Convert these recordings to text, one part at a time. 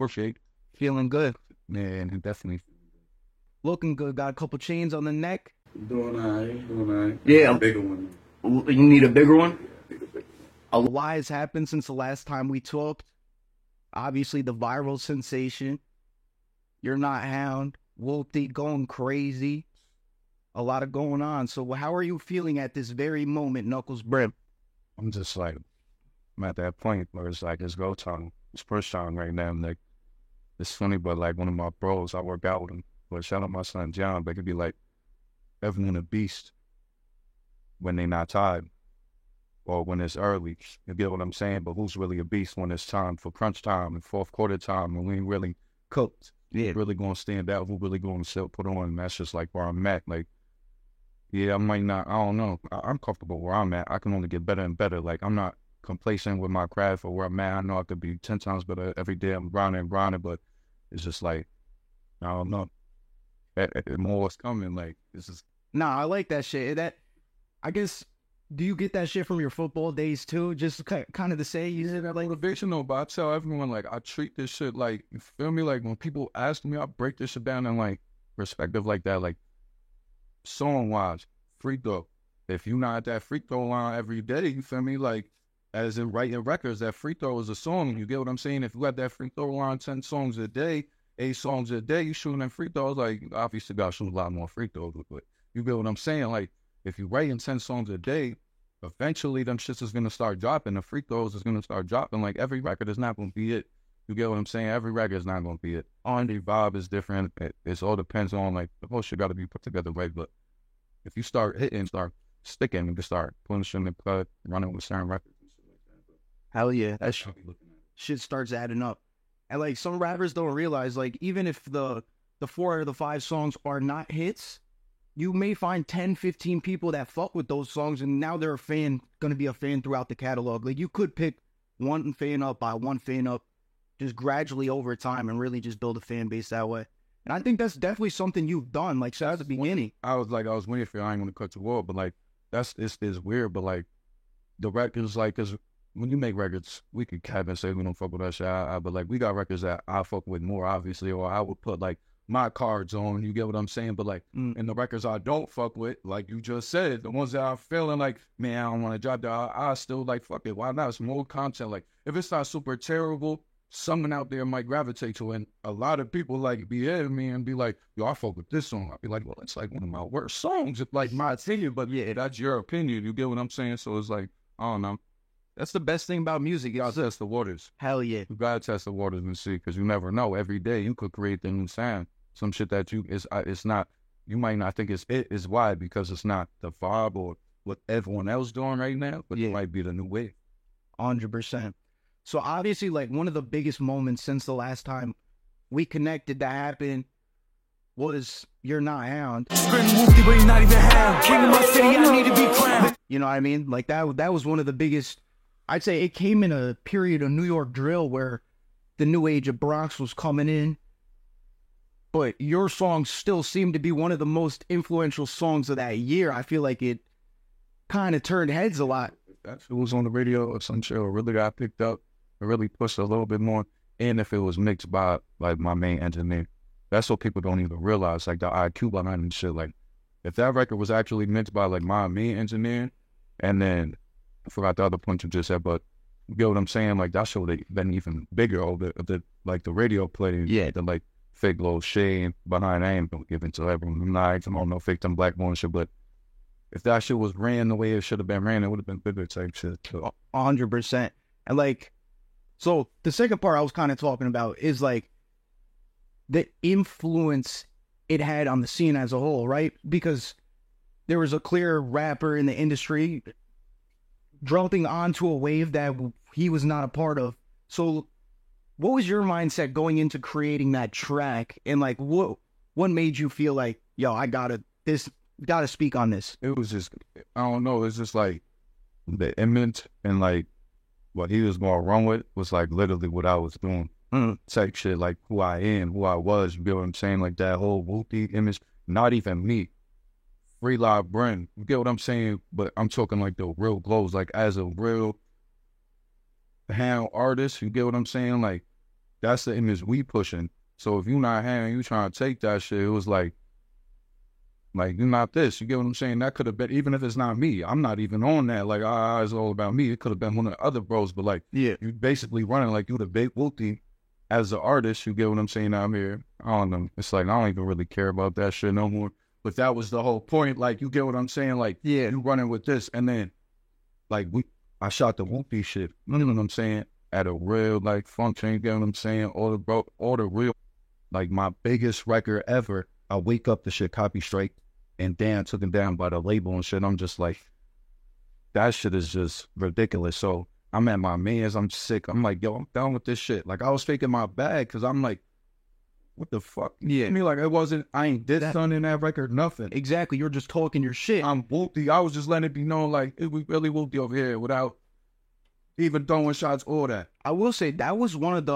Appreciate. Feeling good. Man, definitely. Looking good. Got a couple chains on the neck. Doing all right. Yeah. A bigger one. You need a bigger one? Yeah, bigger one. A lot has happened since the last time we talked. Obviously, the viral sensation. You're Not Hound. Wolfie going crazy. A lot of going on. So how are you feeling at this very moment, Knuckles Brim? I'm just like, I'm at that point where it's like, it's go time. It's push time right now. Like, it's funny, but like one of my bros, I work out with him. But shout out my son John, but it could be like Evan and the Beast when they not tired or when it's early. You get what I'm saying? But who's really a beast when it's time for crunch time and fourth quarter time and we ain't really cooked? Yeah. Really gonna stand out? Who really gonna put on? And that's just like where I'm at. Like, yeah, I might not, I don't know. I'm comfortable where I'm at. I can only get better and better. Like, I'm not complacent with my craft or where I'm at. I know I could be 10 times better every day. I'm grinding, but it's just like, I don't know. More is coming. Like, it's just. Nah, I like that shit. I guess, do you get that shit from your football days too? Just kind of the say, you said that like Motivational, but I tell everyone, like, I treat this shit like, you feel me? Like, when people ask me, I break this shit down in, like, perspective like that. Like, song-wise, free throw. If you not at that free throw line every day, you feel me? Like, as in writing records, that free throw is a song. You get what I'm saying? If you got that free throw line 10 songs a day, 8 songs a day, you shooting them free throws, like, obviously got to shoot a lot more free throws, but you get what I'm saying? Like, if you writing 10 songs a day, eventually them shits is going to start dropping. The free throws is going to start dropping. Like, every record is not going to be it. You get what I'm saying? Every record is not going to be it. R&B vibe is different. It all depends on, like, the whole shit got to be put together right, but if you start hitting, start sticking, and just start punishing the cut, running with certain records and shit like that. But hell yeah, that I'll be looking at it. shit starts adding up. And like some rappers don't realize, like even if the 4 or the 5 songs are not hits, you may find 10, 15 people that fuck with those songs, and now they're gonna be a fan throughout the catalog. Like you could pick one fan up by one fan up, just gradually over time, and really just build a fan base that way. And I think that's definitely something you've done, like since the beginning. I was waiting for you. I ain't gonna cut the wall, but like it's weird. But like the records, like, cause when you make records, we could cap and say we don't fuck with that shit. But like we got records that I fuck with more, obviously, or I would put like my cards on. You get what I'm saying? But like in the records I don't fuck with, like you just said, the ones that I'm feeling like, man, I don't want to drop that. I still like fuck it. Why not? It's more content. Like if it's not super terrible, someone out there might gravitate to it. And a lot of people like be at me and be like, yo, I fuck with this song. I'll be like, well, it's like one of my worst songs. It's like my opinion, but yeah, that's your opinion. You get what I'm saying? So it's like, I don't know. That's the best thing about music. You gotta test the waters. Hell yeah. You gotta test the waters and see, because you never know. Every day you could create the new sound. Some shit that it's not, you might not think is why, because it's not the vibe or what everyone else doing right now, but it might be the new wave. 100%. So obviously, like one of the biggest moments since the last time we connected that happened was You're Not Hound. You know what I mean? Like that was one of the biggest. I'd say it came in a period of New York drill where the new age of Bronx was coming in, but your song still seemed to be one of the most influential songs of that year. I feel like it kind of turned heads a lot. If it was on the radio or some shit, or really got picked up, or really pushed a little bit more, and if it was mixed by like my main engineer, that's what people don't even realize. Like the IQ behind and shit. Like if that record was actually mixed by like my main engineer, and then I forgot the other point you just said, but you get what I'm saying? Like that should have been even bigger. Or the like the radio play, the like fake little shade behind. I ain't gonna give it to everyone. I'm not on no fake them black boy shit, but if that shit was ran the way it should have been ran, it would have been bigger type shit. 100%. And like, so the second part I was kind of talking about is like the influence it had on the scene as a whole, right? Because there was a clear rapper in the industry jumping onto a wave that he was not a part of. So what was your mindset going into creating that track? And like, what made you feel like, yo, I gotta speak on this? It was just, I don't know. It's just like the image and like what he was going to run with was like literally what I was doing. Type shit, like who I am, who I was. You get what I'm saying? Like that whole Whoopi image, not even me. Free Live Bren. You get what I'm saying? But I'm talking like the real glows, like as a real hound artist. You get what I'm saying? Like that's the image we pushing. So if you not having, you trying to take that shit, it was like you're not this. You get what I'm saying? That could have been, even if it's not me, I'm not even on that. Like, it's all about me. It could have been one of the other bros, but like, Yeah. you basically running like you the big whoopty as the artist. You get what I'm saying? I'm here. I don't know. It's like, I don't even really care about that shit no more. But that was the whole point. Like, you get what I'm saying? Like, Yeah. you running with this. And then, like, I shot the whoopty shit. You know what I'm saying? At a real, like, function. You get what I'm saying? All the real, like, my biggest record ever. I wake up, the shit copy straight. And Dan took him down by the label and shit. I'm just like, that shit is just ridiculous. So I'm at my man's, I'm sick. I'm like, yo, I'm done with this shit. Like, I was faking my bag because I'm like, what the fuck? Yeah. I mean, like, I ain't did something in that record, nothing. Exactly. You're just talking your shit. I'm whoopty. I was just letting it be known, like, we really whoopty over here without even throwing shots or that. I will say that was one of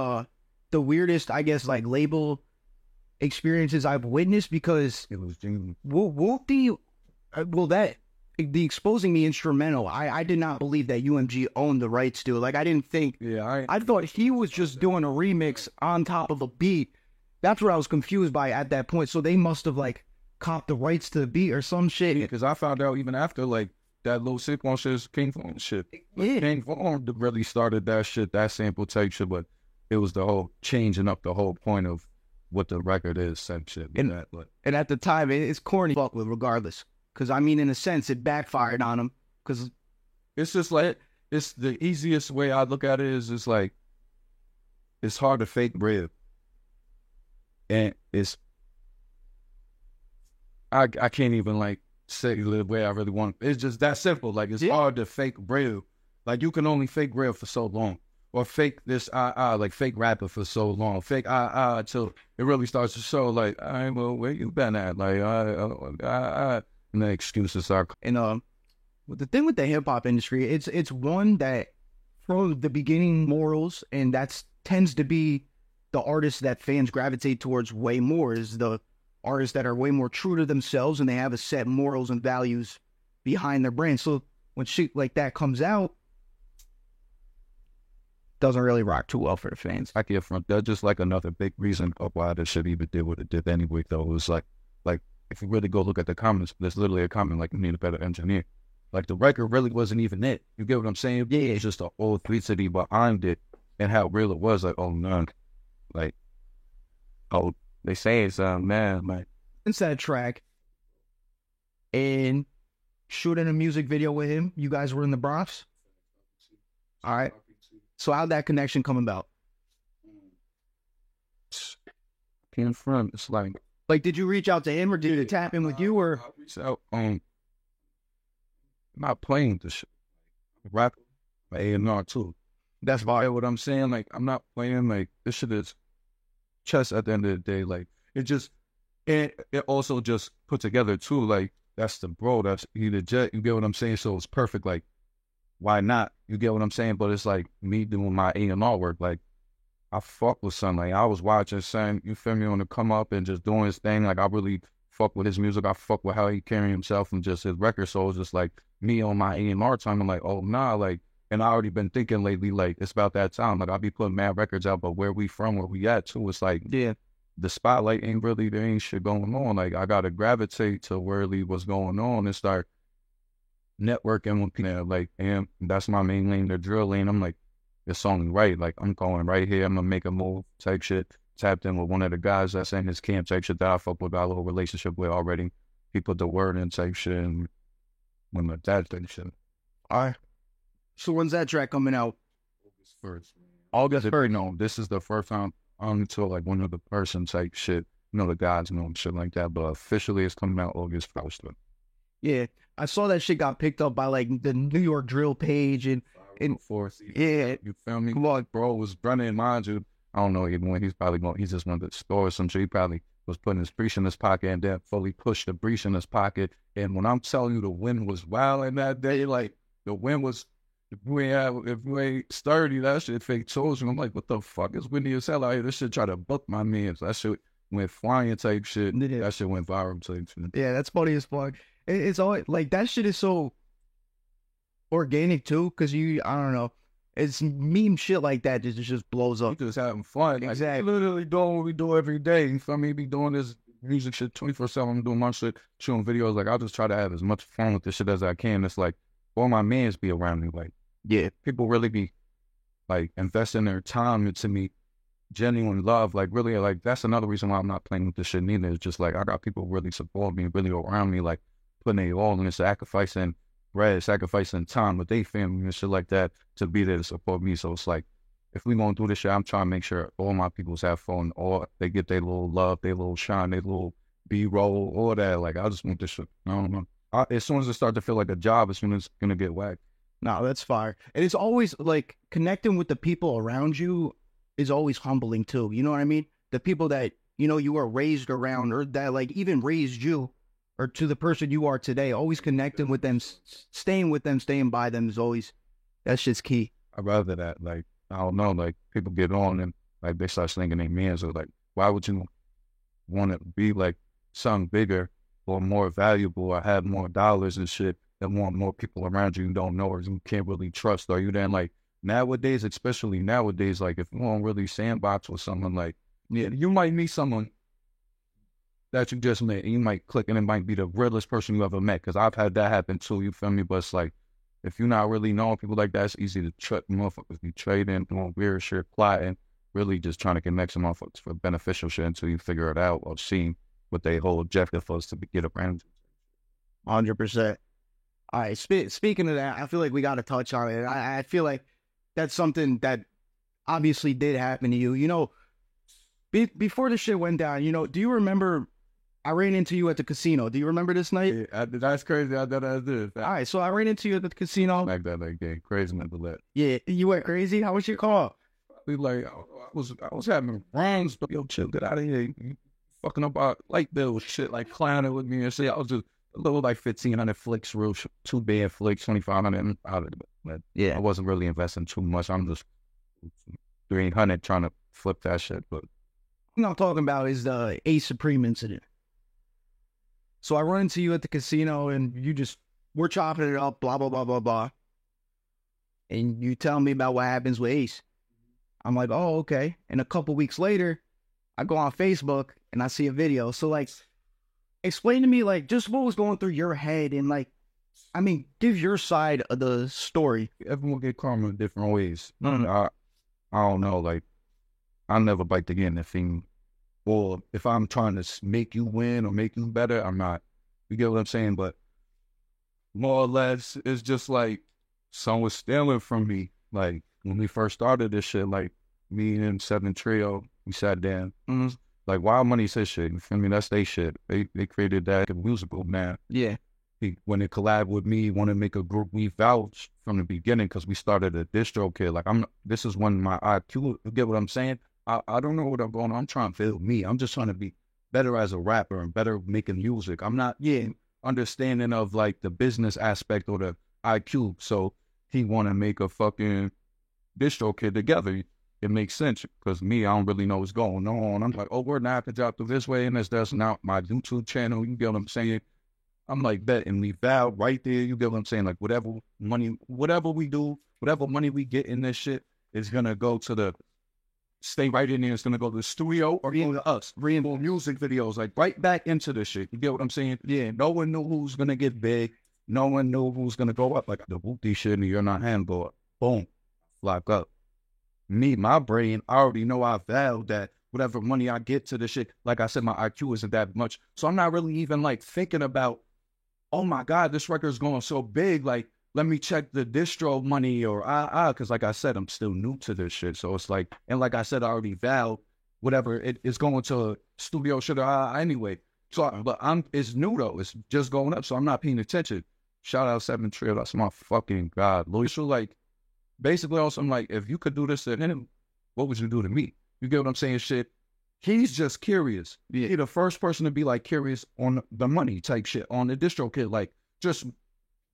the weirdest, I guess, like label experiences I've witnessed, because It was genuine. Whoopty, the Exposing Me instrumental, I did not believe that UMG owned the rights to it. Like, I didn't think, Yeah, I thought he was just doing a remix on top of a beat. That's what I was confused by at that point. So they must have like copped the rights to the beat or some shit. because I found out even after, like, that little sick one shit, King Von shit. Yeah. King Von really started that shit, that sample type shit, but it was the whole changing up the whole point of what the record is and shit. And- that, but And at the time, it's corny fuck with regardless. Because, I mean, in a sense, it backfired on him. Because, it's just like, it's the easiest way I look at it is it's like, it's hard to fake bread. And I can't even like say it the way I really want. It's just that simple. Like, it's hard to fake bread. Like, you can only fake bread for so long. Or fake this like fake rapper for so long. Fake till it really starts to show like, all right, well, where you been at? Like, and the excuses are and the thing with the hip hop industry, it's one that from the beginning morals, and that's tends to be the artists that fans gravitate towards way more, is the artists that are way more true to themselves and they have a set morals and values behind their brand. So when shit like that comes out, doesn't really rock too well for the fans. I get from that's just like another big reason of why this shit even did what it did anyway. Though it was like if you really go look at the comments, there's literally a comment like, "You need a better engineer." Like, the record really wasn't even it. You get what I'm saying? Yeah, it's just the authenticity behind it and how real it was. Like, oh no, like, oh, they say it's man, like, Since that track and shooting a music video with him, you guys were in the Bronx. All right. So how'd that connection come about? came from. It's like, Did you reach out to him, or did he tap in with you, or? I reached out, not playing the shit. Rap, A&R too. That's why what I'm saying. Like, I'm not playing, like, this shit is chess at the end of the day. Like, it also just put together too. Like, that's the bro, that's he the jet. You get what I'm saying? So it's perfect. Like, why not? You get what I'm saying? But it's like me doing my A&R work. Like, I fuck with son. Like, I was watching son, you feel me, on the come up and just doing his thing. Like, I really fuck with his music. I fuck with how he carry himself and just his record. So it's just like me on my A&R time. I'm like, oh nah, like, and I already been thinking lately, like, it's about that time. Like, I'll be putting mad records out, but where we from, where we at too, it's like, Yeah. the spotlight ain't really, there ain't shit going on. Like, I gotta gravitate to where really what's going on and start networking with people. Like, and that's my main lane, the drill lane. I'm like, it's only right. Like, I'm going right here. I'm gonna make a move type shit. Tapped in with one of the guys that's in his camp type shit that I fuck with, got a little relationship with already. He put the word in type shit and when the dad type shit. All right. So when's that track coming out? August 1st. No, this is the first time until like one of the person type shit. You know, the guys know and shit like that. But officially, it's coming out August 1st. Yeah. I saw that shit got picked up by like the New York drill page and yeah. You feel me? Come on. Bro was running, mind you. I don't know even when he's probably going. He just went to the store or some shit. He probably was putting his breech in his pocket and then fully pushed the breech in his pocket. And when I'm telling you, the wind was wild in that day. Like, the wind was. If we ain't sturdy, that shit fake toes. And I'm like, what the fuck? It's windy as hell out here. This shit try to buck my man. So that shit went flying type shit. Yeah. That shit went viral type shit. Yeah, that's funny as fuck. It's all like that shit is so organic too, because I don't know. It's meme shit like that that just blows We up. just having fun. Like, Exactly. literally doing what we do every day. You feel me? Be doing this music shit 24/7. I'm doing my shit, shooting videos. Like, I'll just try to have as much fun with this shit as I can. It's like, all my mans be around me. Like, Yeah. people really be, like, investing their time into me, genuine love. Like, really, like, that's another reason why I'm not playing with this shit neither. It's just, like, I got people really support me, really around me, like, putting their all in, sacrificing bread, sacrificing time with their family and shit like that to be there to support me. So it's like, if we gonna do this shit, I'm trying to make sure all my peoples have fun, or they get their little love, their little shine, their little B-roll, all that. Like, I just want this shit. I don't know. As soon as it starts to feel like a job, as soon as it's gonna get whacked. No, that's fire. And it's always like connecting with the people around you is always humbling too. You know what I mean? The people that, you know, you were raised around or that like even raised you or to the person you are today, always connecting with them, staying with them, staying by them is always, that's just key. I'd rather that. Like, I don't know, like, people get on and, like, they start slinging their mans. Or, like, why would you want to be, like, something bigger or more valuable or have more dollars and shit and want more people around you don't know or you can't really trust? Are you then, like, nowadays, especially nowadays, like, if you don't really sandbox with someone, like, yeah, you might meet someone that you just met and you might click and it might be the realest person you ever met. Because I've had that happen too, you feel me? But it's like, if you're not really knowing people like that, it's easy to trip motherfuckers be trading, doing weird shit, plotting, really just trying to connect some motherfuckers for beneficial shit until you figure it out or see what their whole objective was to get around. 100%. All right. Speaking of that, I feel like we got to touch on it. I feel like that's something that obviously did happen to you. You know, before the shit went down, you know, do you remember I ran into you at the casino? Do you remember this night? Yeah, that's crazy. I thought I did. All right. So I ran into you at the casino. Like that, like that. Crazy mental that. Yeah. You went crazy? How was your call? We like, I was having runs, but yo, chill, get out of here. You fucking up our light bill shit, like clowning with me and shit. I was just a little like 1,500 flicks, real 2 bad flicks, 2,500 out of it. But Yeah. I wasn't really investing too much. I'm just 300 trying to flip that shit. But What I'm talking about is the Ace Supreme incident. So I run into you at the casino and we're chopping it up, blah, blah, blah, blah, blah. And you tell me about what happens with Ace. I'm like, oh, okay. And a couple weeks later, I go on Facebook and I see a video. So like, explain to me like just what was going through your head and like, I mean, give your side of the story. everyone get karma in different ways. I don't know. Like, I never bite the game that thing. Or if I'm trying to make you win or make you better, I'm not. You get what I'm saying? But more or less, it's just like someone was stealing from me. Like, when we first started this shit, like, me and Seven Trio, we sat down. Like, Wild Money said shit. You feel me? That's they shit. They created that musical, man. Yeah. When it collabed with me, wanted to make a group, we vouched from the beginning because we started a distro kid. Like, this is when my IQ, you get what I'm saying? I don't know what I'm going on. I'm trying to feel me. I'm just trying to be better as a rapper and better making music. I'm not understanding of like the business aspect or the IQ. So he want to make a fucking distro kid together. It makes sense because me, I don't really know what's going on. I'm like, oh, we're not to drop through this way, and that's not my YouTube channel. You get what I'm saying? I'm like that, and we vow right there. You get what I'm saying? Like whatever we do, whatever money we get in this shit is gonna go to stay right in there. It's gonna go to the studio or go to us. Rainbow music videos, like right back into this shit. You get what I'm saying? Yeah. No one knew who's gonna get big. No one knew who's gonna go up. Like the Whoopty shit, and you're not handboard. Boom, lock up. Me, my brain, I already know I vowed that whatever money I get to the shit, like I said, my IQ isn't that much. So I'm not really even like thinking about, oh my God, this record's going so big. Like, let me check the distro money or because like I said, I'm still new to this shit. So it's like, and like I said, I already vowed whatever it is going to studio shit or anyway. So, but it's new though. It's just going up. So I'm not paying attention. Shout out Seven Trio. That's my fucking God. Louis, so like, basically also I'm like, if you could do this to him, what would you do to me? You get what I'm saying? Shit. He's just curious. Yeah. He's the first person to be like curious on the money type shit on the distro kid. Like just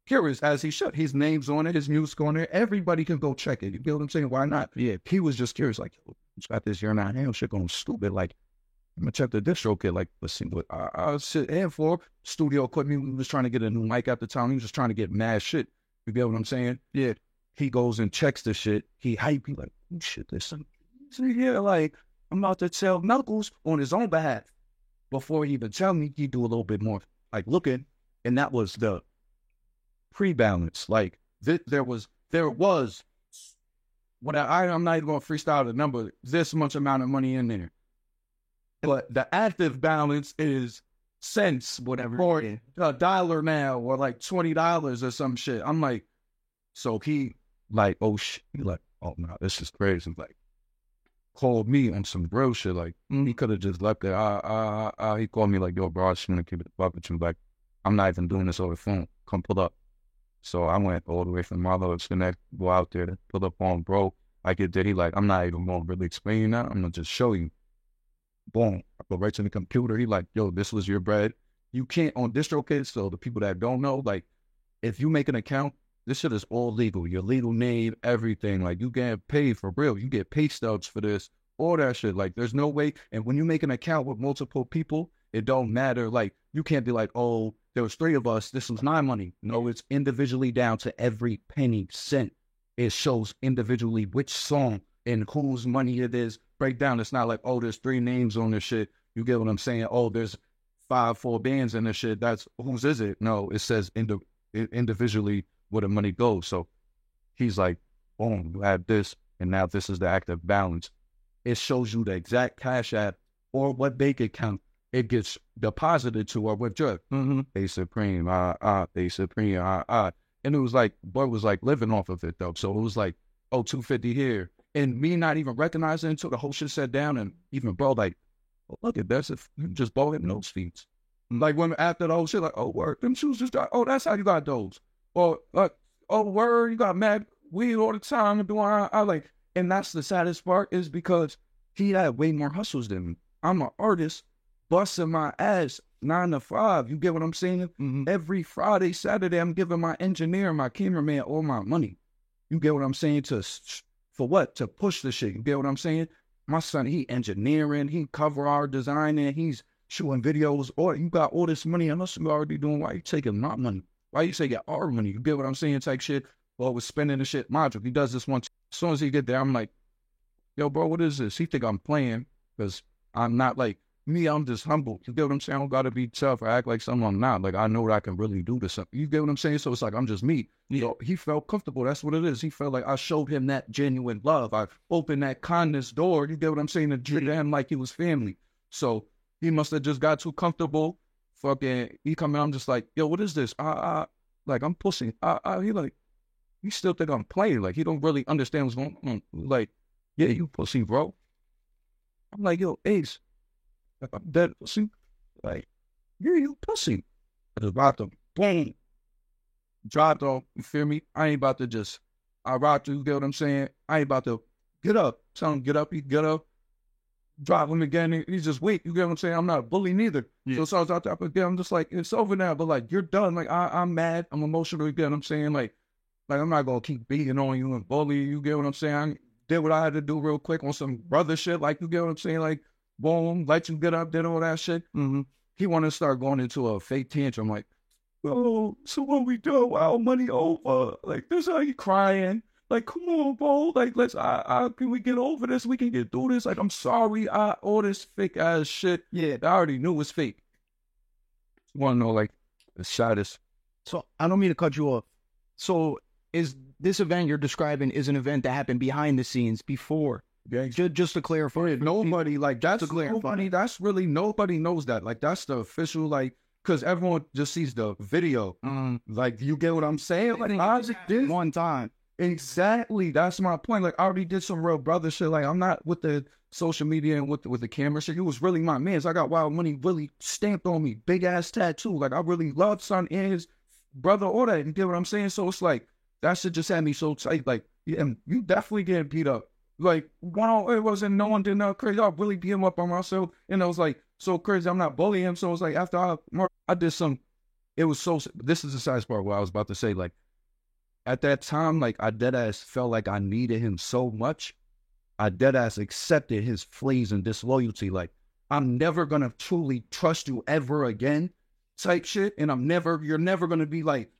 curious as he should. His name's on it, his music on there. Everybody can go check it. You get what I'm saying? Why not? Yeah. He was just curious. Like, it's got this You're Not Him shit going stupid. Like, I'm gonna check the distro kid. Like, let's see what I sit in for. Studio equipment. We was trying to get a new mic at the time. He was just trying to get mad shit. You get what I'm saying? Yeah. he goes and checks the shit. He hype. He like, oh, shit, there's some here. Like, I'm about to tell Knuckles on his own behalf. Before he even tell me, he do a little bit more like looking, and that was the pre-balance. Like there was when I'm not even gonna freestyle the number, this much amount of money in there. But the active balance is cents, whatever, or $1 now, or like $20 or some shit. I'm like, so he like, oh shit, he like, oh no, this is crazy. Like, called me on some real shit. Like, he could have just left it. He called me like, yo, bro, I just want to keep it a buck with you. Like, I'm not even doing this over the phone. Come pull up. So I went all the way from Marlowe to Connect, go out there to pull up on bro. I get there. He like, I'm not even going to really explain that. I'm going to just show you. Boom. I go right to the computer. He like, yo, this was your bread. You can't on DistroKid. So the people that don't know, like, if you make an account, this shit is all legal. Your legal name, everything. Like, you get paid for real. You get pay stubs for this, all that shit. Like, there's no way. And when you make an account with multiple people, it don't matter. Like, you can't be like, oh, there was 3 of us. This was my money. No, it's individually down to every penny, cent. It shows individually which song and whose money it is. Breakdown. It's not like, oh, there's 3 names on this shit. You get what I'm saying? Oh, there's 4 bands in this shit. That's whose is it? No, it says individually where the money goes. So he's like, boom, you have this, and now this is the active balance. It shows you the exact Cash App or what bank account it gets deposited to or withdrawn. A Supreme, A Supreme, And it was like, boy was like living off of it though. So it was like, oh, 250 here. And me not even recognizing until the whole shit sat down, and even bro, like, oh, look at this, just bought him those feet. Like when after the whole shit, like, oh, word, them shoes just got, oh, that's how you got those. Or like, oh, word, you got mad weed all the time and doing, I like, and that's the saddest part is because he had way more hustles than me. I'm an artist, busting my ass 9 to 5. You get what I'm saying? Every Friday, Saturday, I'm giving my engineer, my cameraman, all my money. You get what I'm saying? For what? To push the shit. You get what I'm saying? My son, he engineering, he cover art designing, he's shooting videos. Or you got all this money, unless you already doing, why you taking my money? Why you taking our money? You get what I'm saying? Type shit. Well, we're spending the shit. Module. He does this once. As soon as he get there, I'm like, yo, bro, what is this? He think I'm playing because I'm not like me. I'm just humble. You get what I'm saying? I don't got to be tough or act like something I'm not. Like, I know what I can really do to something. You get what I'm saying? So it's like, I'm just me. You know, he felt comfortable. That's what it is. He felt like I showed him that genuine love. I opened that kindness door. You get what I'm saying? To treat him like he was family. So he must have just got too comfortable. Fucking, he come out, I'm just like, yo, what is this? Like, I'm pussy. He like, you still think I'm playing? Like, he don't really understand what's going on. Like, yeah, you pussy, bro. I'm like, yo, Ace, like, I'm dead pussy. Like, yeah, you pussy. I just rocked him. Boom. Dropped off. You feel me? I ain't about to just, I rocked you, you get what I'm saying? I ain't about to get up. Tell him, get up, he get up. Drop him again. He's just weak. You get what I'm saying? I'm not a bully neither. Yeah. So I was out there again. I'm just like, it's over now. But like, you're done. Like, I'm mad. I'm emotional. You get what I'm saying? Like I'm not gonna keep beating on you and bully you. You get what I'm saying? I did what I had to do real quick on some brother shit. Like, you get what I'm saying? Like, boom, let you get up, did all that shit. He wanted to start going into a fake tantrum. Like, oh, so what we do? Our money over. Like, this how you crying. Like, come on, bro. Like, let's, can we get over this? We can get through this. Like, I'm sorry. All this fake ass shit. Yeah, I already knew it was fake. Want to know, like, the saddest. So, I don't mean to cut you off. So, is this event you're describing is an event that happened behind the scenes before? Yeah. Just to clarify. Nobody, like, that's nobody, that's really, nobody knows that. Like, that's the official, like, because everyone just sees the video. Like, you get what I'm saying? Like, I just did one time. Exactly. That's my point. Like, I already did some real brother shit. Like, I'm not with the social media and with the camera shit. He was really my man. So I got Wild Money really stamped on me. Big ass tattoo. Like, I really love son and his brother, all that. You get what I'm saying? So it's like, that shit just had me so tight. Like, yeah, you definitely getting beat up. Like, wow, it wasn't, no one did nothing crazy. I really beat him up on myself. And I was like, so crazy. I'm not bullying him. So it was like, after I did some, it was so, this is the saddest part where I was about to say, like, at that time, like, I deadass felt like I needed him so much. I deadass accepted his fleas and disloyalty. Like, I'm never going to truly trust you ever again type shit. And you're never going to be like,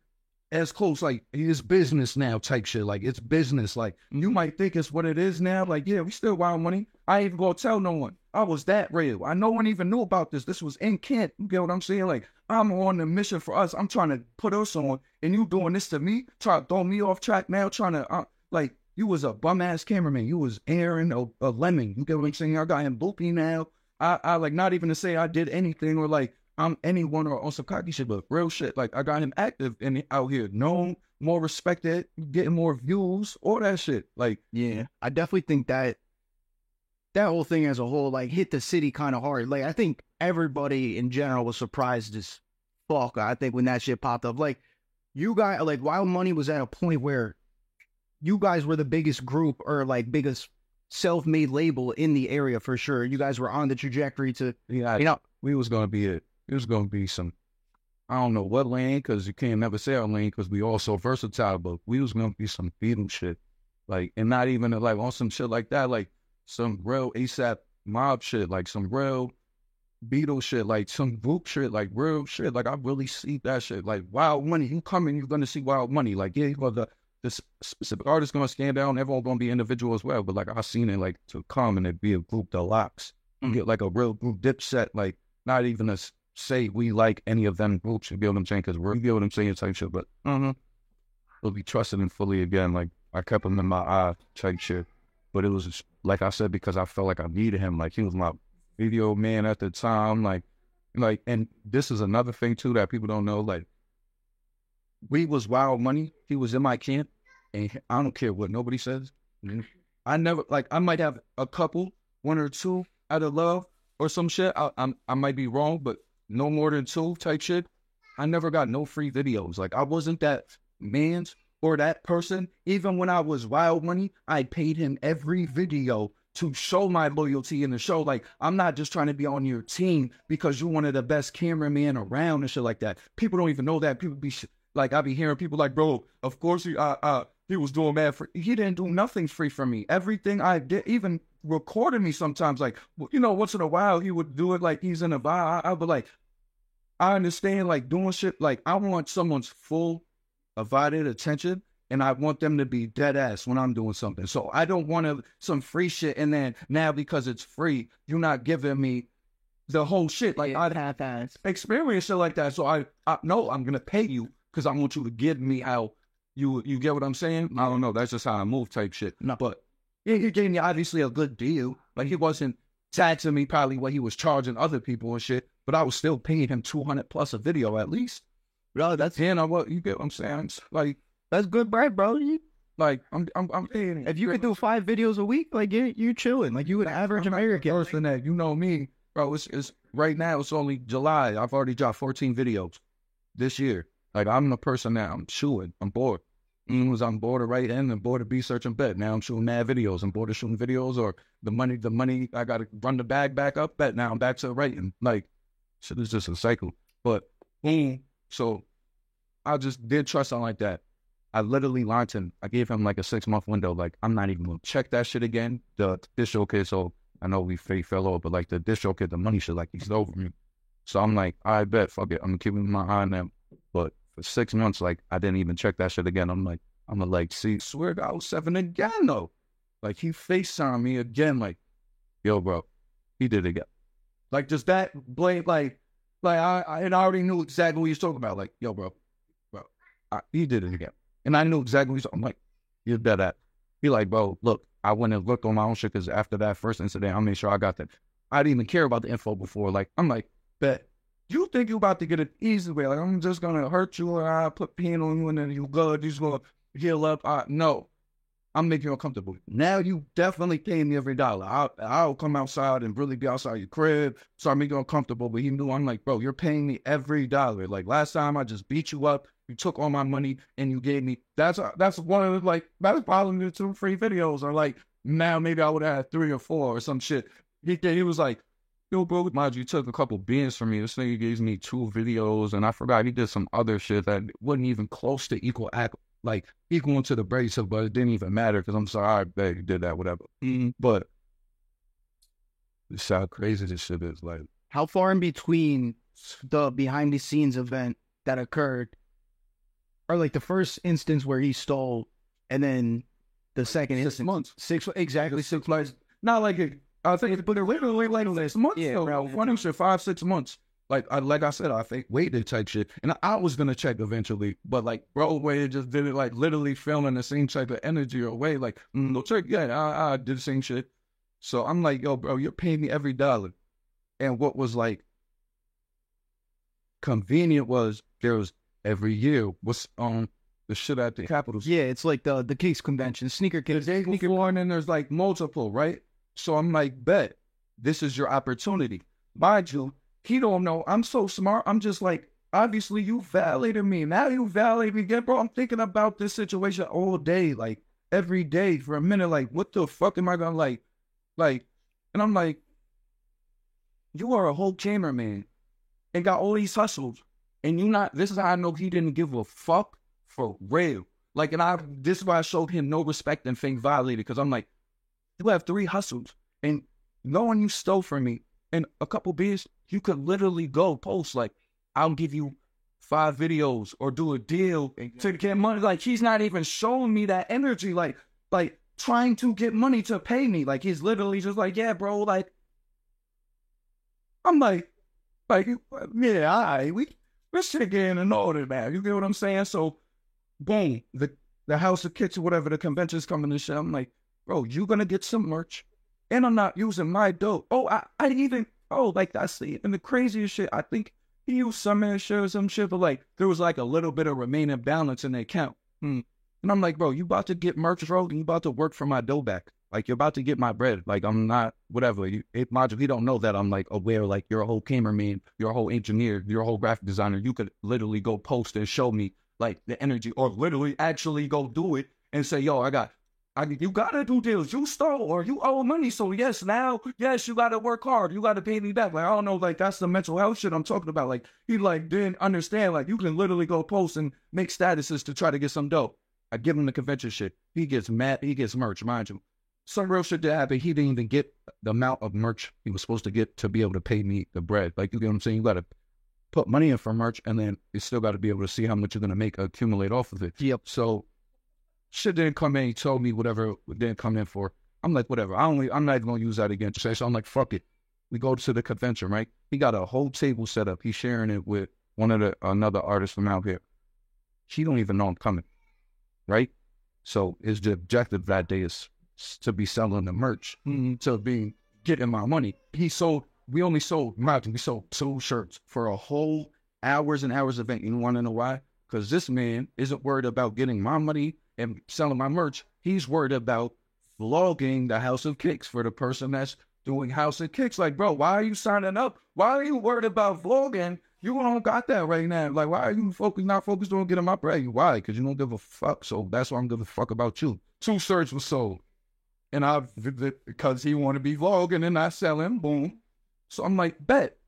as close, like, it's business now type shit. Like, it's business. Like, you might think it's what it is now. Like, yeah, we still Wild Money. I ain't even gonna tell no one. I was that real. No one even knew about this. This was in Kent. You get what I'm saying? Like, I'm on a mission for us. I'm trying to put us on, and you doing this to me, trying to throw me off track now, trying to, like, you was a bum-ass cameraman. You was Aaron a Lemon. You get what I'm saying? I got him boopy now. I like, not even to say I did anything or, like, I'm anyone or on some cocky shit, but real shit. Like, I got him active and out here, known, more respected, getting more views, all that shit. Like, yeah, I definitely think that whole thing as a whole, like, hit the city kind of hard. Like, I think everybody in general was surprised as fuck, I think, when that shit popped up. Like, you guys, like, Wild Money was at a point where you guys were the biggest group or, like, biggest self-made label in the area for sure. You guys were on the trajectory to, yeah, you know, we was going to be it. It was going to be some, I don't know what lane, because you can't never say our lane because we all so versatile, but we was going to be some Beatle shit. Like, and not even like on some shit like that, like some real ASAP mob shit, like some real Beatle shit, like some group shit, like real shit. Like, I really see that shit. Like, Wild Money, you coming, you're going to see Wild Money. Like, yeah, this specific artist going to stand down, everyone going to be individual as well. But, like, I seen it, like, to come and it be a group deluxe. You get, like, a real group Dipset, like, not even a say we like any of them groups, you get what I'm saying? Because you get what I'm saying type shit. But we'll be trusting him fully again. Like, I kept him in my eye type shit. But it was, like I said, because I felt like I needed him. Like, he was my video man at the time. Like, and this is another thing, too, that people don't know. Like, we was Wild Money. He was in my camp. And I don't care what nobody says. I never, like, I might have a couple, one or two out of love or some shit. I might be wrong, but no more than two type shit. I never got no free videos. Like, I wasn't that man's or that person. Even when I was Wild Money, I paid him every video to show my loyalty in the show. Like, I'm not just trying to be on your team because you're one of the best cameramen around and shit like that. People don't even know that. People be like, I be hearing people like, bro, of course he was doing mad free. He didn't do nothing free for me. Everything I did, even recorded me sometimes, like, you know, once in a while he would do it like he's in a vibe. I would like, I understand, like, doing shit, like, I want someone's full divided attention and I want them to be dead ass when I'm doing something. So I don't want some free shit and then now because it's free, you're not giving me the whole shit. Like, I'd have to experience shit like that. So I know I'm going to pay you because I want you to give me how you get what I'm saying? I don't know. That's just how I move type shit. No. But yeah, he gave me obviously a good deal. Like, he wasn't taxing me probably what he was charging other people and shit, but I was still paying him $200+ a video at least. Bro, that's, you know what, you get what I'm saying? It's like, that's good bread, bro. Like, I'm paying him. If you could do 5 videos a week, like, you're chilling. Like, you would average American. Worse than that. You know me, bro. It's right now. It's only July. I've already dropped 14 videos this year. Like, I'm the person now. I'm shooting. I'm bored. I'm bored of writing and bored of be searching bet. Now I'm shooting mad videos. I'm bored of shooting videos or the money. I got to run the bag back up. Bet now I'm back to writing. Like, shit is just a cycle. But so I just did trust something like that. I literally lied to him. I gave him like a 6-month window. Like, I'm not even gonna check that shit again. The Disho kid. So I know we fell off, but like the Disho kid, the money shit, like, he's over me. So I'm like, I bet, fuck it. I'm keeping my eye on them. But for 6 months, like, I didn't even check that shit again. I'm gonna like, see, swear to God, I was 7 again though. Like, he FaceTimed me again, like, yo, bro, he did it again. Like, just that blame, like I already knew exactly what he was talking about. Like, yo, bro, he did it again. And I knew exactly what he was talking about. I'm like, you're dead at. He like, bro, look, I went and looked on my own shit because after that first incident, I made sure I got that. I didn't even care about the info before. Like, I'm like, bet. You think you about to get it easy way? Like, I'm just gonna hurt you or I put pain on you and then you good. You just gonna heal up. No, I'm making you uncomfortable. Now you definitely paying me every dollar. I'll come outside and really be outside your crib, start making you uncomfortable. But he knew, I'm like, bro, you're paying me every dollar. Like, last time I just beat you up. You took all my money and you gave me. That's one of the, like, that's probably the 2 free videos. Or like, now maybe I would have had 3 or 4 or some shit. He was like, yo, bro, mind you took a couple beans from me. This nigga gave me 2 videos, and I forgot he did some other shit that wasn't even close to equal to the bracelet, but it didn't even matter because I'm sorry, I bet he did that, whatever. But it's how crazy this shit is. Like, how far in between the behind the scenes event that occurred or like the first instance where he stole, and then the second 6 instance, months. exactly 6 months. Not like I think, but literally like 6 months. Yeah, though. bro. Running shit 5-6 months. Like I said, I think waited type shit, and I was gonna check eventually, but like bro, Wade just did it like literally feeling the same type of energy or way. Like no check, yeah, I did the same shit. So I'm like, yo, bro, you're paying me every dollar, and what was like convenient was there was every year was the shit at the Capitals. Yeah, it's like the Kicks convention, sneaker The kicks. day before, and then there's like multiple, right? So I'm like, bet, this is your opportunity. Mind you, he don't know. I'm so smart. I'm just like, obviously you validated me. Now you validate me again, bro. I'm thinking about this situation all day, like every day for a minute. Like, what the fuck am I gonna like? And I'm like, you are a whole cameraman and got all these hustles, and you not. This is how I know he didn't give a fuck for real. Like, and this is why I showed him no respect and think violated, because I'm like, you have 3 hustles, and knowing you stole from me and a couple beers, you could literally go post like, I'll give you 5 videos or do a deal to get money. Like, he's not even showing me that energy, like trying to get money to pay me. Like, he's literally just like, yeah, bro, like, I'm like, yeah, all right, we're shit getting in order now. You get what I'm saying? So, boom, the house, the kitchen, whatever, the convention's coming and shit. I'm like, bro, you gonna get some merch, and I'm not using my dope. Oh, I even, like that's and the craziest shit. I think he used some ass shit or some shit, but like there was like a little bit of remaining balance in the account. And I'm like, bro, you about to get merch, bro, and you about to work for my dough back. Like, you're about to get my bread. Like, I'm not, whatever. He don't know that I'm, like, aware, like, you're a whole cameraman, you're a whole engineer, you're a whole graphic designer. You could literally go post and show me, like, the energy, or literally actually go do it and say, yo, you gotta do deals. You stole or you owe money. So, yes, you gotta work hard. You gotta pay me back. Like, I don't know, like, that's the mental health shit I'm talking about. Like, he, like, didn't understand, like, you can literally go post and make statuses to try to get some dough. I give him the convention shit. He gets mad. He gets merch, mind you. Some real shit that happened. He didn't even get the amount of merch he was supposed to get to be able to pay me the bread. Like, you get what I'm saying? You got to put money in for merch, and then you still got to be able to see how much you're going to make accumulate off of it. Yep. So shit didn't come in. He told me whatever it didn't come in for. I'm like, whatever. I'm not even going to use that again. So I'm like, fuck it. We go to the convention, right? He got a whole table set up. He's sharing it with another artist from out here. She don't even know I'm coming, right? So his objective that day is to be selling the merch, to be getting my money. We sold 2 shirts for a whole hours and hours event. You want to know why? Because this man isn't worried about getting my money and selling my merch. He's worried about vlogging the House of Kicks for the person that's doing House of Kicks. Like, bro, why are you signing up? Why are you worried about vlogging? You don't got that right now. Like, why are you not focused on getting my bread? Why? Because you don't give a fuck. So that's why I'm giving a fuck about you. 2 shirts were sold. And because he want to be vlogging and not selling, boom. So I'm like, bet.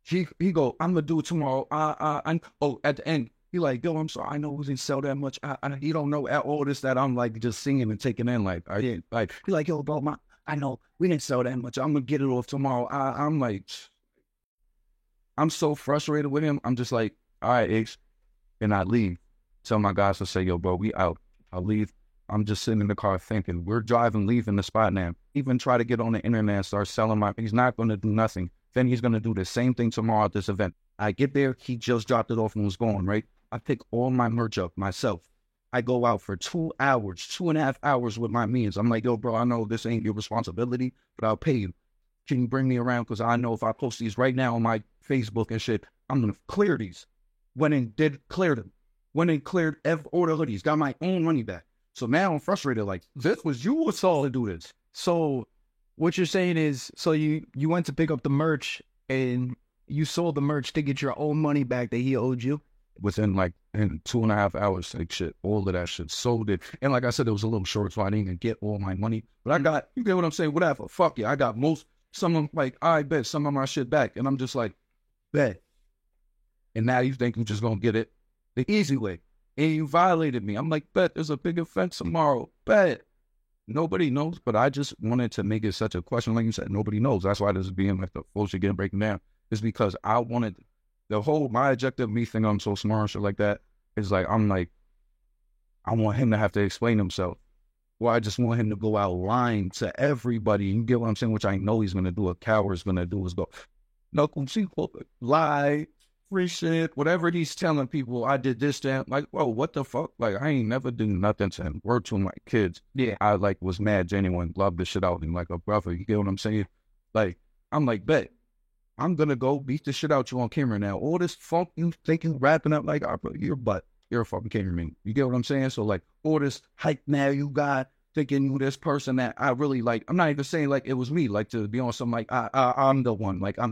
He go, I'm going to do it tomorrow. At the end, he like, yo, I'm sorry. I know we didn't sell that much. He don't know all this that I'm like just singing and taking in. Like, I didn't. Like, he like, yo, bro, I know we didn't sell that much. I'm going to get it off tomorrow. I'm like, I'm so frustrated with him. I'm just like, all right, X. And I leave. Tell my guys to say, yo, bro, we out. I leave. I'm just sitting in the car thinking, we're leaving the spot now. Even try to get on the internet and start selling he's not going to do nothing. Then he's going to do the same thing tomorrow at this event. I get there. He just dropped it off and was gone, right? I pick all my merch up myself. I go out for 2.5 hours with my means. I'm like, yo, bro, I know this ain't your responsibility, but I'll pay you. Can you bring me around? Because I know if I post these right now on my Facebook and shit, I'm going to clear these. Went and cleared them. Went and cleared all the hoodies. Got my own money back. So now I'm frustrated. Like, this was you was all to do this. So what you're saying is, so you went to pick up the merch and you sold the merch to get your own money back that he owed you? Within in 2.5 hours, like shit, all of that shit, sold it. And like I said, it was a little short, so I didn't even get all my money. But you get what I'm saying? Whatever, fuck yeah. I got some of my shit back. And I'm just like, bet. And now you think you're just gonna get it the easy way. And you violated me. I'm like, bet, there's a big event tomorrow. Bet. Nobody knows, but I just wanted to make it such a question. Like you said, nobody knows. That's why this is being like the full shit getting breaking down. Is because I wanted my objective, me thinking I'm so smart and shit like that. It's like, I'm like, I want him to have to explain himself. Or I just want him to go out lying to everybody. You get what I'm saying? Which I know he's going to do. A coward's going to do is go, no, lie, free shit, whatever he's telling people. I did this, that. Like, whoa, what the fuck? Like, I ain't never do nothing to him. Word to my kids. Yeah. I like was mad, genuine, loved the shit out of him like a brother. You get what I'm saying? Like, I'm like, bet. I'm going to go beat the shit out you on camera now. All this funk you thinking, wrapping up like, your butt. You're a fucking cameraman. You get what I'm saying? So, like, all this hype now you got, thinking you this person that I really like. I'm not even saying, like, it was me, like, to be on something like, I'm the one. Like, I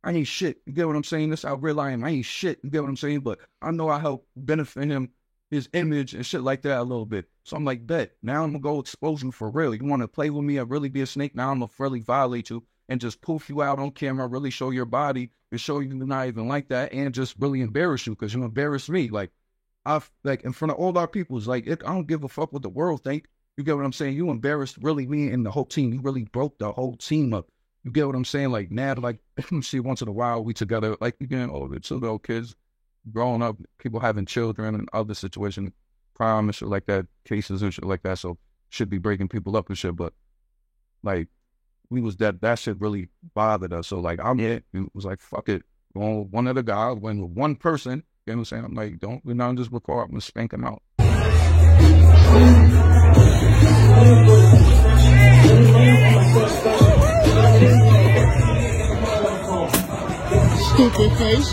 ain't shit. You get what I'm saying? This how real I am. I ain't shit. You get what I'm saying? But I know I help benefit him, his image and shit like that a little bit. So I'm like, bet. Now I'm going to go expose you for real. You want to play with me and really be a snake? Now I'm going to really violate you and just poof you out on camera, really show your body and show you you're not even like that and just really embarrass you because you embarrass me. Like, like in front of all our people, it's like, I don't give a fuck what the world think. You get what I'm saying? You embarrassed really me and the whole team. You really broke the whole team up. You get what I'm saying? Like now, like see, once in a while we together, like again, the little kids growing up, people having children and other situations, crime and shit like that, cases and shit like that. So should be breaking people up and shit. But like we was that shit really bothered us. So like it was like fuck it. Well, one of the guys went with one person. You know what I'm saying? I'm like, we're not just record. I'm gonna spank him out. Stupid face.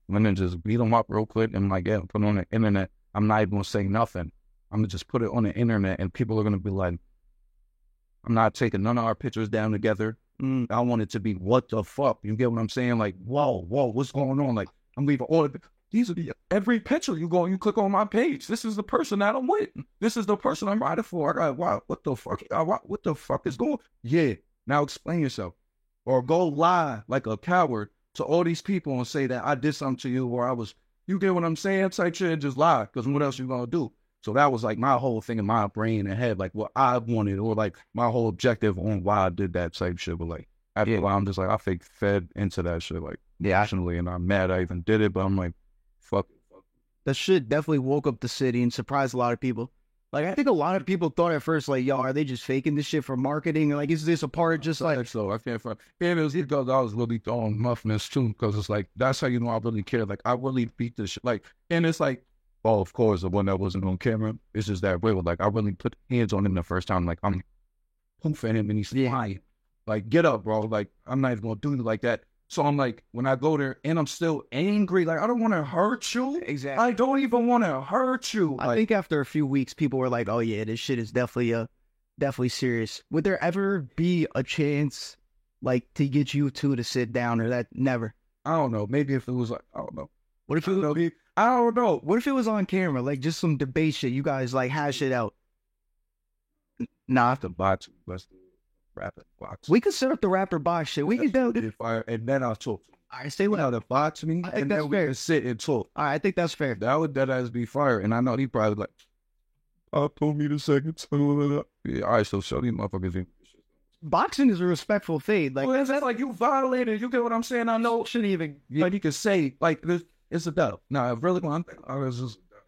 And then just beat them up real quick and like, yeah, put it on the internet. I'm not even gonna say nothing. I'm gonna just put it on the internet and people are gonna be like, I'm not taking none of our pictures down together. I want it to be, what the fuck? You get what I'm saying? Like, whoa, what's going on? Like, I'm leaving all of it. These are every picture you click on my page. This is the person that I'm with. This is the person I'm riding for. I got, wow, what the fuck? What the fuck is going on? Yeah, now explain yourself. Or go lie like a coward to all these people and say that I did something to you or I was, you get what I'm saying? Type shit and just lie, because what else you gonna do? So that was like my whole thing in my brain and head, like what I wanted or like my whole objective on why I did that type shit. But like, after a while, I'm just like, I fed into that shit, like, passionately, and I'm mad I even did it, but I'm like, fuck it. That shit definitely woke up the city and surprised a lot of people. Like, I think a lot of people thought at first, like, yo, are they just faking this shit for marketing? Like, is this a part just like... So I can't find... And it was because I was really throwing muffness too, because it's like, that's how you know I really care. Like, I really beat this shit. Like, and it's like, well, of course, the one that wasn't on camera, it's just that way. Like, I really put hands on him the first time. Like, I'm poofing him and he's flying. Like, get up, bro. Like, I'm not even going to do it like that. So I'm like, when I go there and I'm still angry, like, I don't want to hurt you. Exactly. I don't even want to hurt you. I think after a few weeks, people were like, oh yeah, this shit is definitely serious. Would there ever be a chance, like, to get you two to sit down, or that never? I don't know. Maybe if it was like, I don't know. What if it was, I don't know. What if it was on camera, like just some debate shit? You guys like hash it out. Nah, the box. Let's do rapid box. We could set up the rapper box shit. We could do it. And then I'll talk. All right, stay with the box me, and then we can sit and talk. All right, I think that's fair. That would deadass be fire. And I know he probably like, pull me the second. Yeah, all right, so show these motherfuckers in. Boxing is a respectful thing. Like, well, is that like you violated? You get what I'm saying? I know shouldn't even like you could say like this. It's a dub. Nah, really,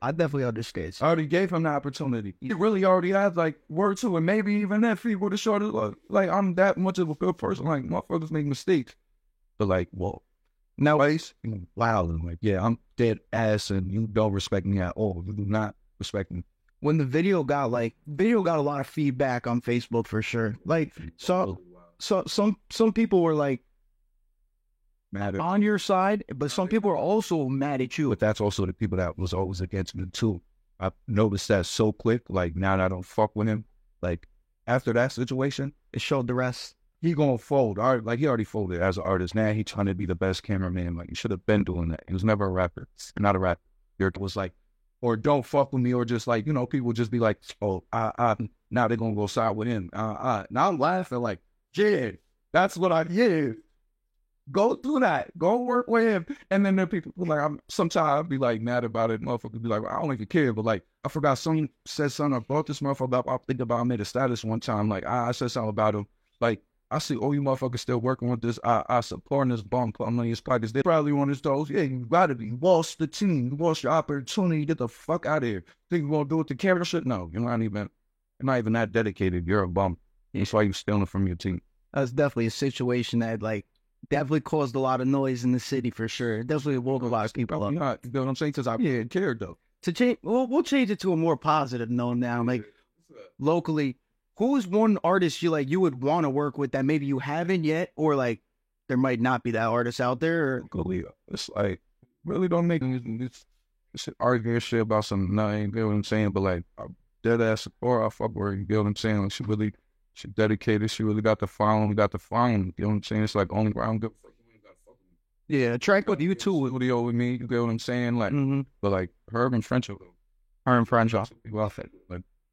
I definitely understand. I already gave him the opportunity. He really already had like word to it. Maybe even if he would have showed it, like I'm that much of a good person. Like motherfuckers make mistakes, but like, whoa, nowadays, wow, like yeah, I'm dead ass, and you don't respect me at all. You do not respect me. When the video got a lot of feedback on Facebook for sure. Like, so some people were like mad on your side, but some people are also mad at you. But that's also the people that was always against me too. I noticed that so quick. Like now that I don't fuck with him, like after that situation, it showed the rest. He gonna fold. Like he already folded as an artist. Now he trying to be the best cameraman. Like he should have been doing that. He was never a rapper. Not a rapper. It was like, or don't fuck with me, or just like, you know, people just be like, oh, now they're gonna go side with him. Now I'm laughing like, yeah, that's what I did. Go do that. Go work with him. And then there are people who like, sometimes I'll be like mad about it. Motherfuckers be like, well, I don't even care. But like, I forgot someone said something about this motherfucker up. I think about I made a status one time. Like, I said something about him. Like, I see all you motherfuckers still working with this. I supporting this bum, putting money in his pockets. They probably one of those, yeah, you gotta be. You lost the team. You lost your opportunity. Get the fuck out of here. Think you gonna do it to camera shit? No, you're not even that dedicated. You're a bum. That's why you stealing from your team. That's definitely a situation that like definitely caused a lot of noise in the city for sure. Definitely woke a lot of people up. You know what I'm saying? Because I cared though. To change, we'll change it to a more positive note now. Like locally, who's one artist you like you would want to work with that maybe you haven't yet, or like there might not be that artist out there? Or... It's like really don't make this arguing shit about some nothing. You know what I'm saying? But like dead ass support, I fuck with her. You know what I'm saying? Like she dedicated. She really got the following. You know what I'm saying? It's like only round good. Yeah, track with you too. Video with me. You know what I'm saying? Like, but like Herb and French, like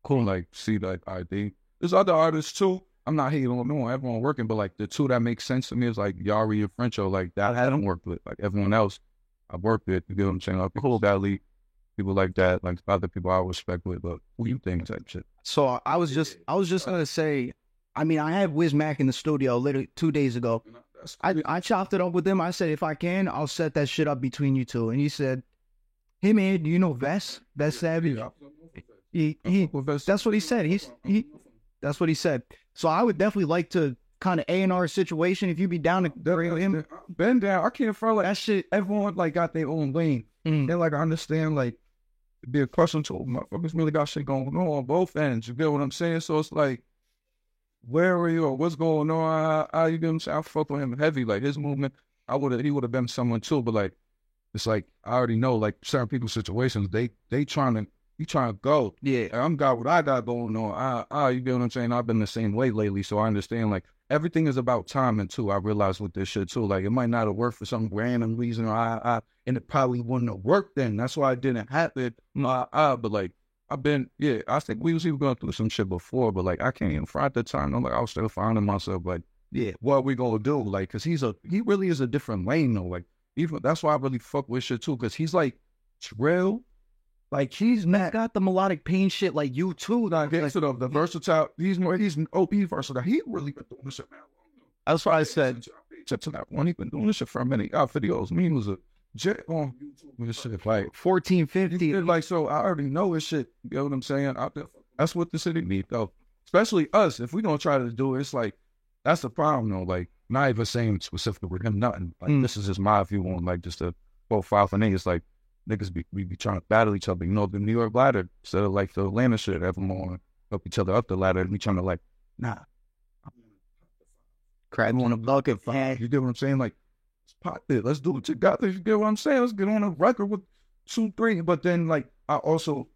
cool. Like see like ID. There's other artists too. I'm not hating on no one. Everyone working, but like the two that make sense to me is like Yari and Frencho. Like that I haven't worked with. Like everyone else, I've worked with. You know what I'm saying? Like cool. Valley, people like that. Like other people I respect with. But who you think type shit? So I was just gonna say, I mean, I had Wiz Mac in the studio literally 2 days ago. I chopped it up with him. I said, if I can, I'll set that shit up between you two. And he said, hey man, do you know Vess Savage? That's what he said. That's what he said. So I would definitely like to kind of A&R situation if you be down to bring him. Been down. I can't feel like that shit. Everyone like got their own lane. They're like, I understand like be a question to motherfuckers really got shit going on both ends. You get what I'm saying? So it's like, where are you or what's going on? How you get what I'm saying? I fuck with him heavy. Like his movement, he would have been someone too, but like it's like I already know like certain people's situations, they trying to go. Yeah. I'm got what I got going on. You get what I'm saying? I've been the same way lately, so I understand like everything is about timing too. I realize with this shit too. Like it might not have worked for some random reason, or and it probably wouldn't have worked then. That's why it didn't happen. But like I think we was even going through some shit before, but like I can't even front the time. I'm like I was still finding myself like, yeah, what we gonna do? Like, cause he really is a different lane though. Like even that's why I really fuck with shit too, cause he's like drill. Like he's not got the melodic pain shit like you too. Like, the versatile. He's OP versatile. He really been doing this shit now. That's why I said. To that one, he been doing this shit for a minute. Got videos. Me was a jet on YouTube and shit like 1450. Like so, I already know his shit. You know what I'm saying? That's what the city need though. Especially us. If we don't try to do it, it's like that's the problem though. Like not even saying specifically with him nothing. Like this is just my view on like just a profile for me. It's like. Niggas we be trying to battle each other, you know, the New York ladder instead of like the Atlanta shit. Everyone help each other up the ladder. We trying to like, nah, crap on a bucket. You get what I'm saying? Like, let's pop it. Let's do it together. You get what I'm saying? Let's get on a record with 2, 3. But then like, I also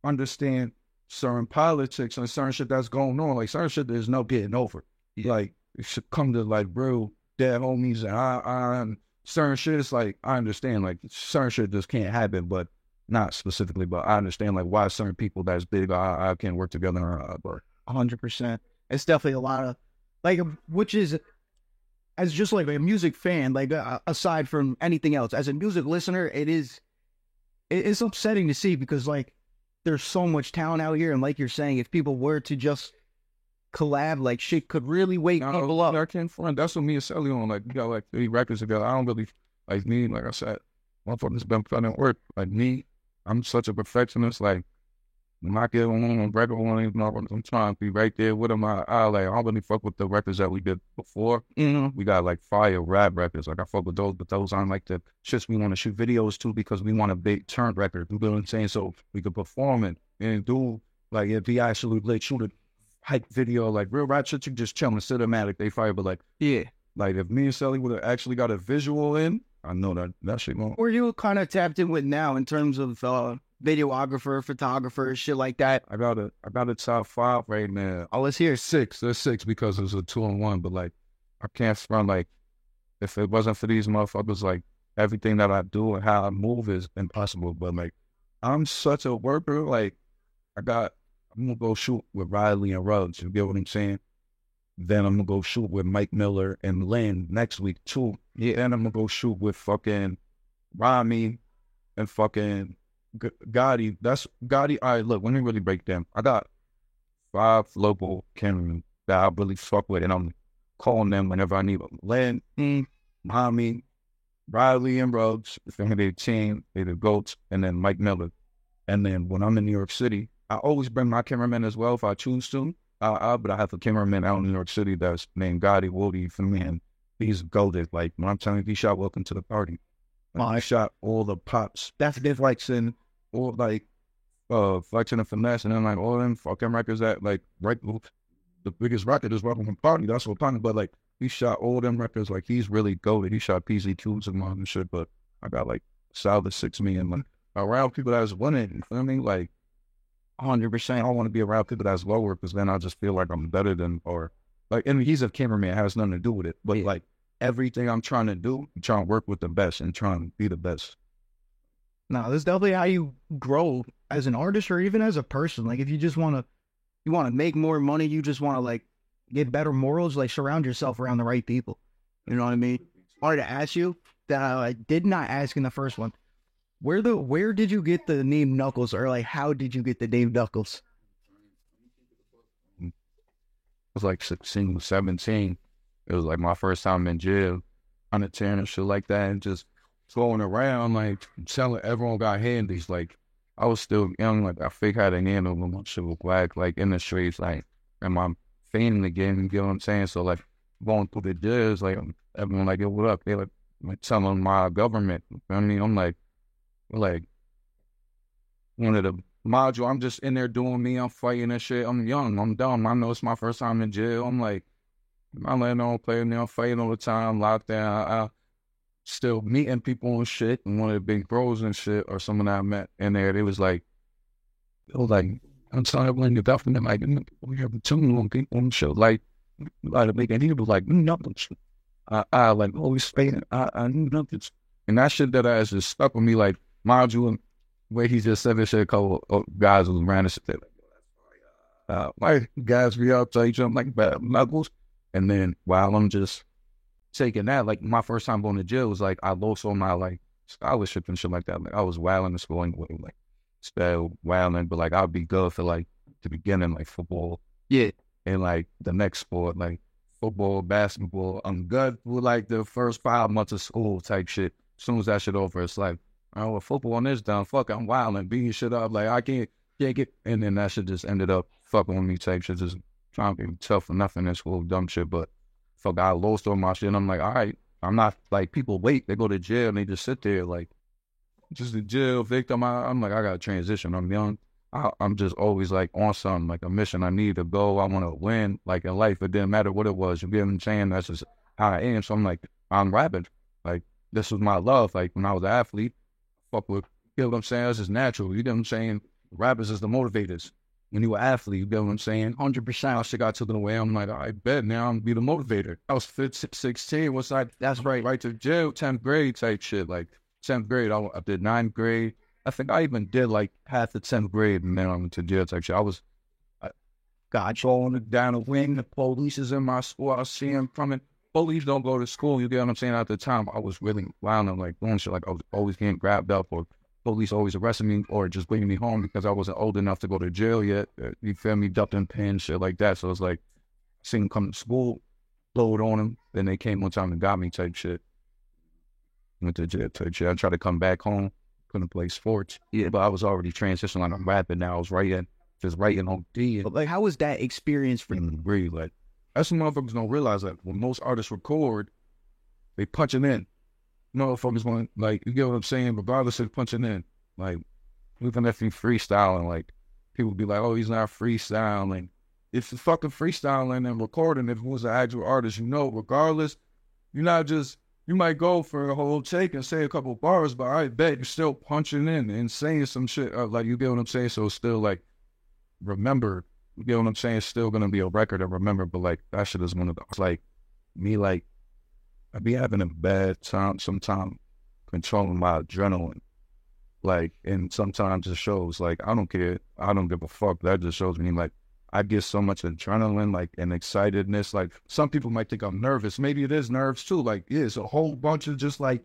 understand certain politics and certain shit that's going on. Like certain shit there's no getting over. Yeah. Like it should come to like real dead homies and certain shit, it's like, I understand, like, certain shit just can't happen, but not specifically, but I understand, like, why certain people that's big, I can't work together, but 100%. It's definitely a lot of, like, which is, as just like a music fan, like, aside from anything else, as a music listener, it's upsetting to see because, like, there's so much talent out here, and like you're saying, if people were to just collab, like shit could really wake people up. I can't front. That's what me and Sally on. Like we got like 3 records together. I don't really like me. Like I said, motherfuckers been putting work. Like me, I'm such a perfectionist. Like when I get on a record one, I'm trying to be right there with them. I don't really fuck with the records that we did before. We got like fire rap records. Like I fuck with those, but those aren't like the shits we want to shoot videos to because we want a big turn record. You know what I'm saying? So we could perform it and do like if we actually like shoot it. Hype video, like real rap shit, you just chilling, cinematic, they fire, but like, yeah, like if me and Sally would have actually got a visual in, I know that shit won't. Where you kind of tapped in with now in terms of videographer, photographer, shit like that? I got a top 5 right now. Oh, let's hear 6. There's 6 because it's a 2-in-1, but like, I can't front like, if it wasn't for these motherfuckers, like everything that I do and how I move is impossible. But like, I'm such a worker. Like, I'm gonna go shoot with Riley and Ruggs. You get what I'm saying? Then I'm gonna go shoot with Mike Miller and Lynn next week too. Yeah, and I'm gonna go shoot with fucking Rami and fucking Gotti. That's Gotti. All right, look, let me really break down. I got 5 local cameramen that I really fuck with, and I'm calling them whenever I need them. Lynn, Rami, Riley, and Ruggs. If they're the team, they're the GOATs, and then Mike Miller. And then when I'm in New York City, I always bring my cameraman as well if I choose to. But I have a cameraman out in New York City that's named Gotti Woody for me, and he's goated. Like, when I'm telling you, he shot Welcome to the Party. Like, I shot all the pops. That's the flexing, or like, flexing and finesse, and then like all them fucking records that, like, right, the biggest record is Welcome to the Party. That's what I'm talking about. Like, he shot all them records. Like, he's really goated. He shot PZ2s and all and shit, but I got like solid 6 million. Like, around people that's winning, you feel me? Like, 100%. I don't want to be around people that's lower because then I just feel like I'm better than, or like, and he's a cameraman, it has nothing to do with it. But like, everything I'm trying to do, I'm trying to work with the best and trying to be the best. No, this is definitely how you grow as an artist or even as a person. Like, if you just want to make more money, you just want to like get better morals, like surround yourself around the right people. You know what I mean? I wanted to ask you that I did not ask in the first one. Where did you get the name Knuckles, or like how did you get the name Knuckles? I was like 16, 17. It was like my first time in jail, on the tear and shit like that, and just going around like telling everyone got handies. Like, I was still young, like I fake had a handle when my shit was black, like in the streets, like, and my fame again, you know what I'm saying? So like going through the jails, like everyone like, yo, what up? They like telling my government. You know what I mean? I'm like one of the module, I'm just in there doing me, I'm fighting and shit. I'm young, I'm dumb. I know it's my first time in jail. I'm like, I'm letting on playing there, I'm fighting all the time, locked down. I still meeting people and shit. And one of the big bros and shit, or someone I met in there, they was like, I'm sorry, when the government, like, we have too many people and shit, like to make, and he was like, nothing. I like always saying, I knew nothing. And that shit that has just stuck with me, like, module, where he just said this shit, a couple of guys was around and shit, like, guys be up to each other, like, bad Knuckles. And then while I'm just taking that, like, my first time going to jail was like, I lost all my, like, scholarship and shit like that. Like, I was wilding in school anyway, like, spell wilding, but like, I'll be good for like the beginning, like football. Yeah. And like the next sport, like football, basketball, I'm good for like the first 5 months of school type shit. As soon as that shit over, it's like, oh, well, football on this done, fuck, I'm wilding, beating shit up, like, I can't get, and then that shit just ended up fucking with me type shit, just trying to be tough for nothing in school, dumb shit, but fuck, I lost all my shit, and I'm like, all right, I'm not, like, people wait, they go to jail, and they just sit there, like, just a jail victim. I'm like, I gotta transition, I'm young, I'm just always, like, on something, like, a mission, I need to go, I want to win, like, in life, it didn't matter what it was, you get what I'm saying, that's just how I am, so I'm like, I'm rapping, like, this was my love, like, when I was an athlete, fuck with, you know what I'm saying, that's just natural, you know what I'm saying, rappers is the motivators. When you were an athlete, you get what I'm saying? 100%. I shit got taken away. I'm like, I bet now I'm be the motivator. I was 16. What's that? That's right to jail, 10th grade type shit. Like 10th grade, I did 9th grade. I think I even did like half the 10th grade, and then I went to jail type shit. God, going down the wing. The police is in my school. I see him coming. Police don't go to school. You get what I'm saying? At the time, I was really wild and like doing shit. Like I was always getting grabbed up, or police always arresting me, or just bringing me home because I wasn't old enough to go to jail yet. You feel me? Ducked in pins, shit like that. So it's like, seen them come to school, blowed on them. Then they came one time and got me type shit. Went to jail type shit. I tried to come back home, couldn't play sports. Yeah, but I was already transitioning. Like I'm rapping now. I was just writing on D. But like, how was that experience for you? Really, like, that's what motherfuckers don't realize. That when most artists record, they punching in. Motherfuckers want, like, you get what I'm saying, regardless of punching in. Like, even if you freestyling, like, people be like, oh, he's not freestyling. If it's fucking freestyling and recording, if it was an actual artist, regardless, you're not just, you might go for a whole take and say a couple bars, but I bet you're still punching in and saying some shit. Like, you get what I'm saying? So it's still, like, remember, you get what I'm saying? It's still going to be a record to remember, but, like, that shit is one of those, like, me, like, I be having a bad time sometimes controlling my adrenaline. Like, and sometimes it shows, like, I don't care. I don't give a fuck. That just shows me, like, I get so much adrenaline, like, and excitedness. Like, some people might think I'm nervous. Maybe it is nerves too. Like, yeah, it's a whole bunch of just like,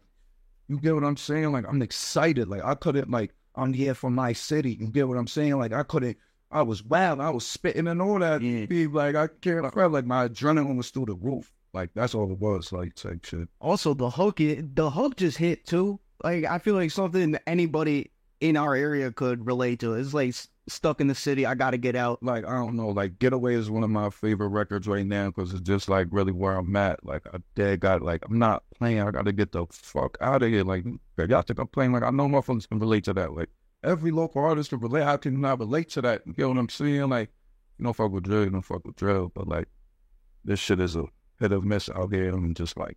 you get what I'm saying? Like, I'm excited. Like, I couldn't, like, I'm here for my city. You get what I'm saying? Like, I was wild. I was spitting and all that. Yeah. Like, I can't, I felt like my adrenaline was through the roof. Like, that's all it was, like, type shit. Also, the hook just hit too. Like, I feel like something anybody in our area could relate to. It's like stuck in the city. I gotta get out. Like, I don't know, like, Getaway is one of my favorite records right now because it's just, like, really where I'm at. Like, I dead got, like, I'm not playing. I got to get the fuck out of here. Like, y'all think I'm playing? Like, I know motherfuckers can relate to that. Like, every local artist can relate. How can you not relate to that? You get what I'm saying? Like, you don't fuck with drill, you don't fuck with drill. But, like, this shit is a hit or miss out here. And just, like,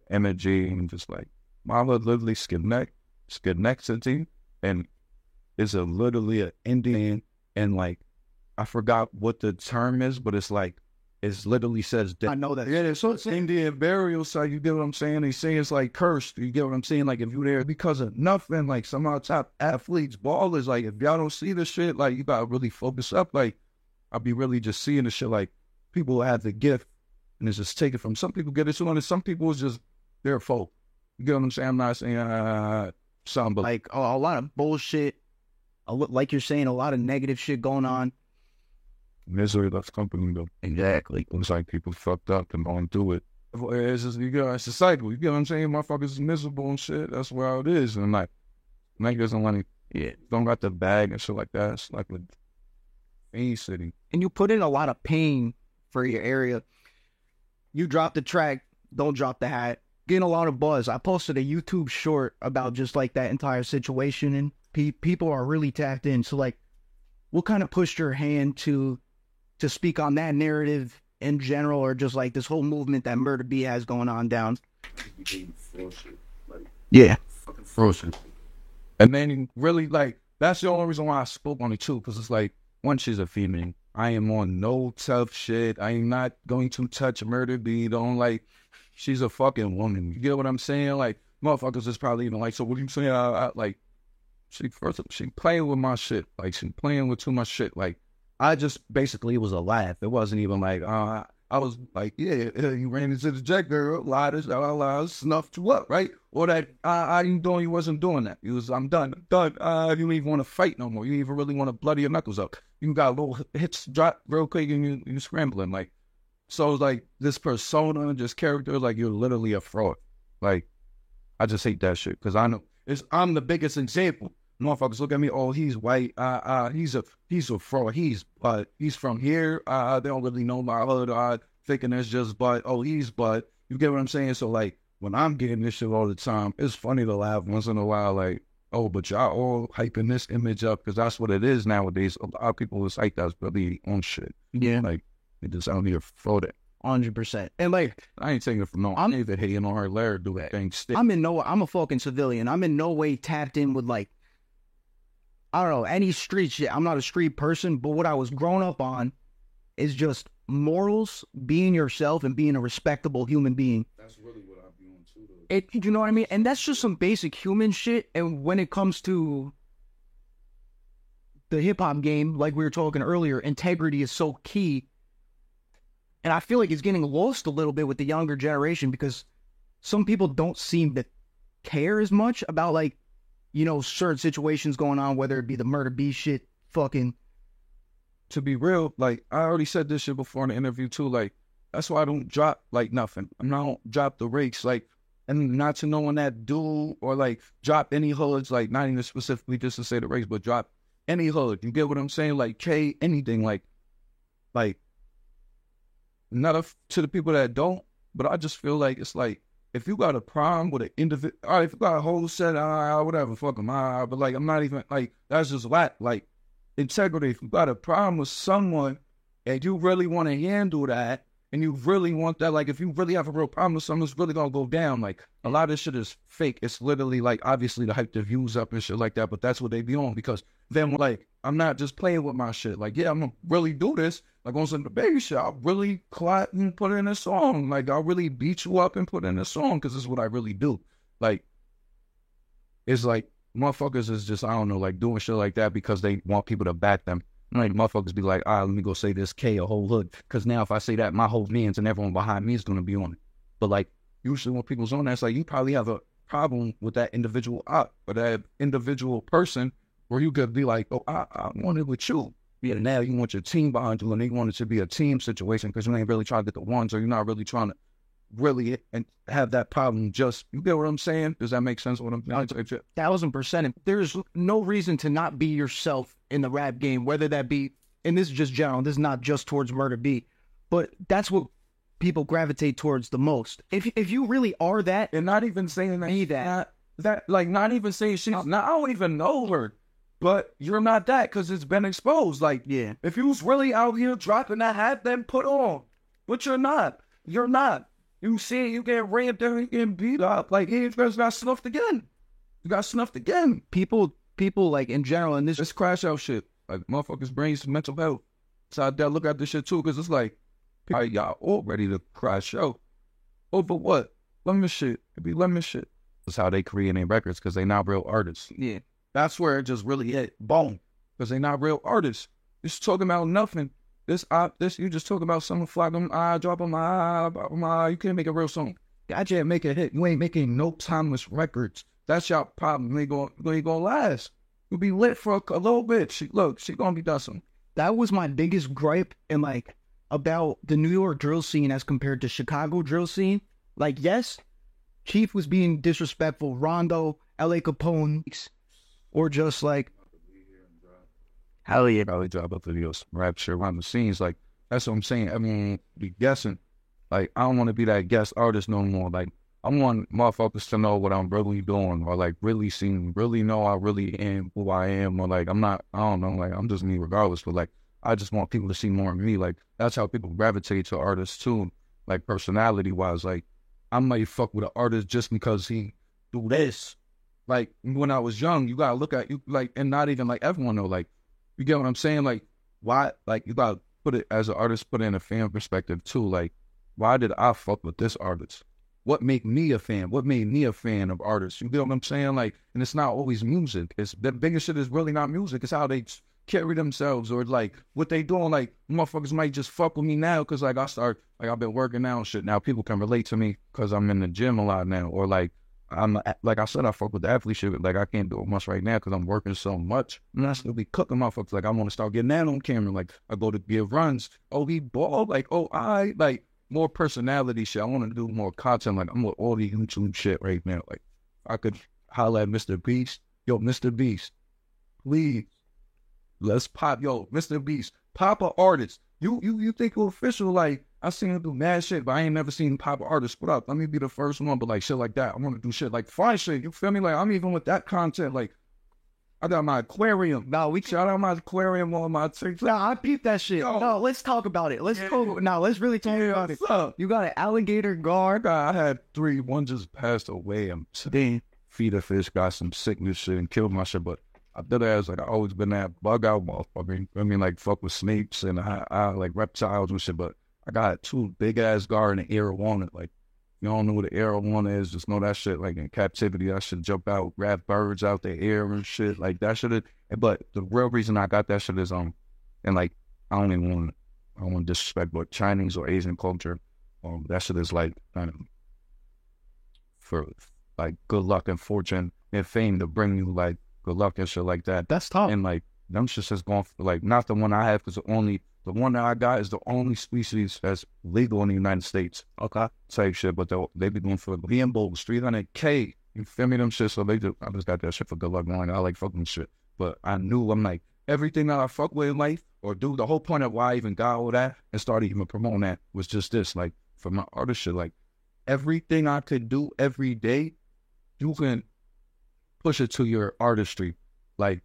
energy and just, like, my hood literally Schenectady, and it's literally an Indian, and like, I forgot what the term is, but it's like, it's literally says I know that. yeah, so it's Indian burial site. You get what I'm saying? They say it's like cursed. You get what I'm saying? Like, if you're there because of nothing, like some of our top athletes, ballers, like if y'all don't see the shit, like you gotta really focus up. Like, I'll be really just seeing the shit. Like, people have the gift and it's just taken from some people get it too, and some people is just their fault. You get what I'm saying? I'm not saying something, but Like a lot of bullshit. Like you're saying, a lot of negative shit going on. misery loves company though. Exactly. It's like people fucked up and going through it. It's just, it's a cycle. You get what I'm saying? Motherfuckers is miserable and shit. That's where it is. And like, niggas don't want to, don't got the bag and shit like that. It's like with any city. And you put in a lot of pain for your area. You drop the track, don't drop the hat. Getting a lot of buzz. I posted a YouTube short about just like that entire situation, and people are really tapped in. So like, what kind of pushed your hand to speak on that narrative in general, or just like this whole movement that Murder B has going on down? Yeah. Fucking frozen. And then really, like, that's the only reason why I spoke on it too, because it's like, one, she's a female. I am on no tough shit. I am not going to touch Murder B. Don't like, she's a fucking woman. You get what I'm saying? Like, motherfuckers is probably even like, so what are you saying? Like, she playing with my shit. Like, she playing with too much shit. Like, I just basically, it was a laugh. It wasn't even like, I was like, yeah, you ran into the jet girl, lied, snuffed you up, right? Or that, you doing, you wasn't doing that. You was, I'm done. You don't even want to fight no more. You even really want to bloody your knuckles up. You got little hits drop real quick and you scrambling. Like, so like this persona, this character, like you're literally a fraud. Like, I just hate that shit because I know I'm the biggest example. Motherfuckers look at me, oh, he's white, he's a fraud, he's from here, they don't really know my hood, thinking it's just but, you get what I'm saying? So like, when I'm getting this shit all the time, it's funny to laugh once in a while, like, oh, but y'all all hyping this image up, because that's what it is nowadays. A lot of people is like that's really on shit. Yeah. Like, they just out here fraud it. 100%. And like, I ain't taking it from no, I'm even hating on her Larry doing things stick. I'm a fucking civilian. I'm in no way tapped in with like, I don't know, any street shit. I'm not a street person, but what I was grown up on is just morals, being yourself, and being a respectable human being. That's really what I be on too, though. You know what I mean? And that's just some basic human shit. And when it comes to the hip-hop game, like we were talking earlier, integrity is so key. And I feel like it's getting lost a little bit with the younger generation because some people don't seem to care as much about, like, you know, certain situations going on, whether it be the Murder B shit, fucking. To be real, like, I already said this shit before in the interview too, like, that's why I don't drop, like, nothing. I don't drop the rakes, like, and not to no one that do, or, like, drop any hoods, like, not even specifically just to say the race, but drop any hood. You get what I'm saying? Like, K, anything, like, not to the people that don't, but I just feel like it's like, if you got a problem with an individual, all right, if you got a whole set, whatever, fuck them, but like, I'm not even, like, that's just whack. Like, integrity, if you got a problem with someone and you really want to handle that, and you really want that, like, if you really have a real problem with someone, it's really gonna go down. Like, a lot of this shit is fake. It's literally, like, obviously to hype the views up and shit like that, but that's what they be on, because then, like, I'm not just playing with my shit. Like, yeah, I'm gonna really do this. Like, on some baby shit, I'll really clot and put in a song. Like, I'll really beat you up and put in a song, because it's what I really do. Like, it's like, motherfuckers is just, I don't know, like, doing shit like that because they want people to back them. Like motherfuckers be like, let me go say this K a whole hood. Cause now if I say that, my whole man's and everyone behind me is gonna be on it. But like usually when people's on that, it's like you probably have a problem with that individual op or that individual person where you could be like, oh, I want it with you. Yeah, now you want your team behind you and they want it to be a team situation because you ain't really trying to get the ones or you're not really trying to really and have that problem just, you get what I'm saying? Does that make sense what I'm saying? 1000%. There's no reason to not be yourself in the rap game, whether that be, and this is just general, this is not just towards Murder Beat, but that's what people gravitate towards the most. If you really are that, and not even saying that, be that, not even saying she's not, I don't even know her, but you're not that because it's been exposed. Like, yeah, if you was really out here dropping that hat, then put on, but you're not. You're not. You see, you get rammed there, you get beat up. Like, he first got snuffed again. You got snuffed again. People like in general, and this crash out shit. Like, motherfuckers' brains, mental health. So I gotta look at this shit too, because it's like, y'all all ready to crash out. Over what? Lemon shit. It be lemon shit. That's how they create their records, because they not real artists. Yeah. That's where it just really hit. Boom. Because they not real artists. Just talking about nothing. This you just talk about someone fly them drop them you can't make a real song. I can't make a hit. You ain't making no timeless records. That's your problem. They ain't gonna last. You'll be lit for a little bit. She gonna be done. That was my biggest gripe in like about the New York drill scene as compared to Chicago drill scene. Like, yes, Chief was being disrespectful, Rondo, LA Capone, or just like, hell yeah, probably drop up videos, rap shit around the scenes. Like, that's what I'm saying. I mean, be guessing. Like, I don't want to be that guest artist no more. Like, I want motherfuckers to know what I'm really doing, or like really know I really am who I am, or like I don't know, like I'm just me regardless. But like, I just want people to see more of me. Like, that's how people gravitate to artists too. Like, personality wise, like I might fuck with an artist just because he do this. Like, when I was young, you gotta look at you like, and not even like everyone know, like. You get what I'm saying? Like, why? Like, you gotta put it as an artist, put it in a fan perspective too. Like, why did I fuck with this artist? What made me a fan? What made me a fan of artists? You get what I'm saying? Like, and it's not always music. It's the biggest shit is really not music. It's how they carry themselves or like what they doing. Like, motherfuckers might just fuck with me now because like I've been working out and shit. Now people can relate to me because I'm in the gym a lot now, or like. Like I said, I fuck with the athlete shit. Like, I can't do it much right now because I'm working so much. And I still be cooking motherfuckers. Like, I want to start getting that on camera. Like, I go to give runs. Oh, he ball. Like, oh, like more personality shit. I want to do more content. Like, I'm with all the YouTube shit right now. Like, I could holler at Mr. Beast. Yo, Mr. Beast, please, let's pop. Yo, Mr. Beast, pop an artist. You think you're official? Like, I seen him do mad shit, but I ain't never seen pop an artist put up. Let me be the first one, but like shit like that. I want to do shit like fine shit. You feel me? Like, I'm even with that content. Like, I got my aquarium. No, we shout out my aquarium on my TikTok. No, I peeped that shit. Yo. No, let's talk about it. Let's really talk about it. Up? You got an alligator guard. I had 3. One just passed away. I'm feed a fish, got some sickness shit and killed my shit, but I did it as like I always been that bug out motherfucker. I mean, like fuck with snakes and I like reptiles and shit. But I got 2 big ass guard and arowana. Like, you don't know what the arowana is, just know that shit. Like, in captivity, I should jump out, grab birds out the air and shit. Like, that shit. But the real reason I got that shit is and like I don't want to disrespect, but Chinese or Asian culture, that shit is like kind of for like good luck and fortune and fame to bring you like good luck and shit like that. That's tough. And like them shit is going for like not the one I have because the one that I got is the only species that's legal in the United States. Okay. Type shit, but they be going for Liambos, 300K. You feel me? Them shit. So I just got that shit for good luck. Man. I like fucking shit. But I knew I'm like everything that I fuck with in life or do. The whole point of why I even got all that and started even promoting that was just this. Like, for my artist shit, like everything I could do every day, you can push it to your artistry. Like,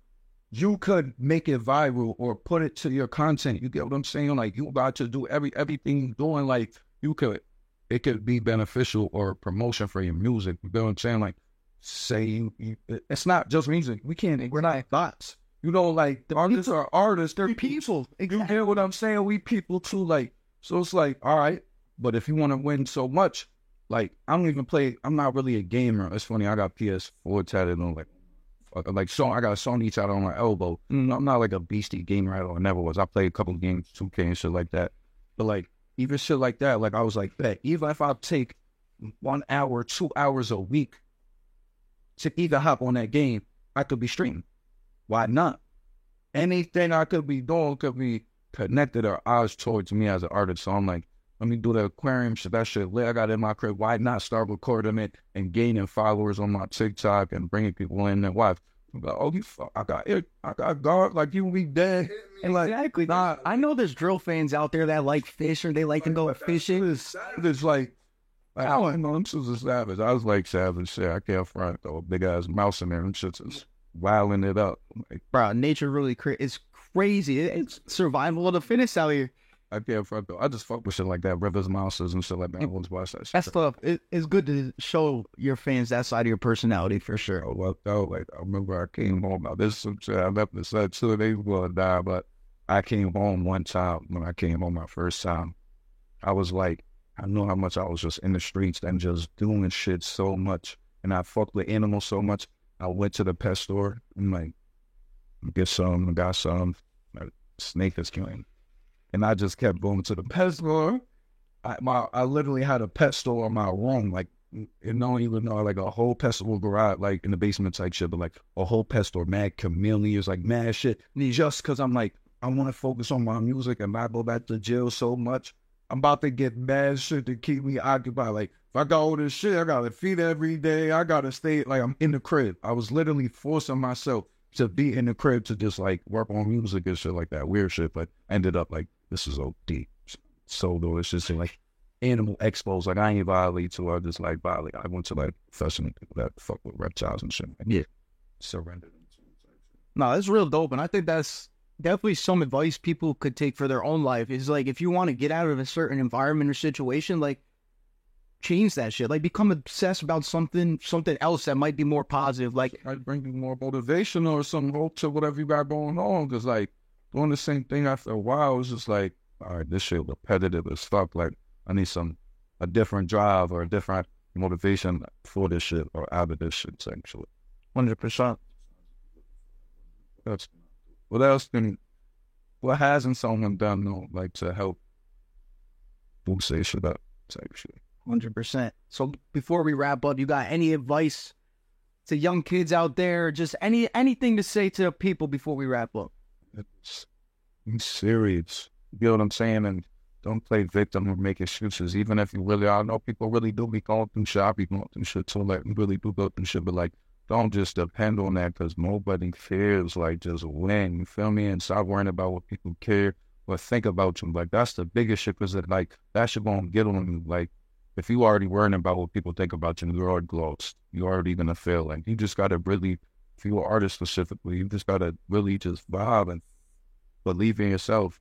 you could make it viral or put it to your content. You get what I'm saying? Like, you about to do everything you're doing. Like, it could be beneficial or promotion for your music. You get what I'm saying? Like, it's not just music. We're not thoughts. You know, like, the artists are artists. They're people. Exactly. You hear what I'm saying? We people too. Like, so it's like, all right. But if you want to win so much, like, I don't even play. I'm not really a gamer. It's funny. I got PS4 tatted on like like song. I got a song each out on my elbow. I'm not like a beastie gamer at all. I never was. I played a couple of games, 2K and shit like that. But like even shit like that, like I was like, bet even if I take 1 hour, 2 hours a week to either hop on that game, I could be streaming. Why not? Anything I could be doing could be connected or odds towards me as an artist. So I'm like, let me do the aquarium shit. That shit lit. I got it in my crib. Why not start recording it and gaining followers on my TikTok and bringing people in and watch? I'm like, oh, I got it. I got God. Like, you be dead. And like, exactly. Nah, I know there's drill fans out there that like fish or they like to go fishing. It's like, I don't know. I'm just a savage. I was like savage shit. I can't front though. Big ass mouse in there and shit's just wilding it up. Like, bro, nature really it's crazy. It's survival of the fittest out here. I can't front though. I just fuck with shit like that, rivers, monsters, and shit like that. I always watch that shit. That stuff. It's good to show your fans that side of your personality for sure. I lucked out. Like I remember I came home. Now this is some shit I left the set 2 days ago to die, but I came home one time when I came home my first time. I was like, I knew how much I was just in the streets and just doing shit so much, and I fucked with animals so much. I went to the pet store and like get some, got some. Snake is killing. And I just kept going to the pet store. I literally had a pet store in my room, like, you don't even know, like a whole pet store garage, like in the basement type shit, but like a whole pet store, mad chameleons, like mad shit. And just because I'm like, I want to focus on my music and not go back to jail so much. I'm about to get mad shit to keep me occupied. Like, if I got all this shit, I got to feed every day. I got to stay, like, I'm in the crib. I was literally forcing myself to be in the crib to just, like, work on music and shit like that. Weird shit, but ended up, like, this is OD. So, though, it's just, like, animal expos. Like, I ain't violate to I just, like, violate. I went to, like, professional people that fuck with reptiles and shit. Like, yeah. Surrendered. No, that's real dope. And I think that's definitely some advice people could take for their own life. Is like, if you want to get out of a certain environment or situation, like, change that shit. Like, become obsessed about something else that might be more positive. Like, might bring you more motivation or some hope to whatever you got going on. Because, like, doing the same thing after a while is just like, all right, this shit repetitive as fuck. Like, I need a different drive or a different motivation for this shit or out of this shit, essentially. 100%. That's what hasn't someone done though, like to help boost their shit up type shit? 100%. So before we wrap up, you got any advice to young kids out there? Just anything to say to people before we wrap up? Be serious. You know what I'm saying? And don't play victim or make excuses. Even if you really, I know people really do be going through shit. I be going through shit too. Like, we really do go through shit, but like, don't just depend on that because nobody cares. Like, just win. You feel me? And stop worrying about what people care or think about you. Like, that's the biggest shit because like, that shit won't get on you. Like, if you already worrying about what people think about you, you're already lost. You're already going to fail. Like, you just got to really, if you're an artist specifically, you just got to really just vibe and believe in yourself.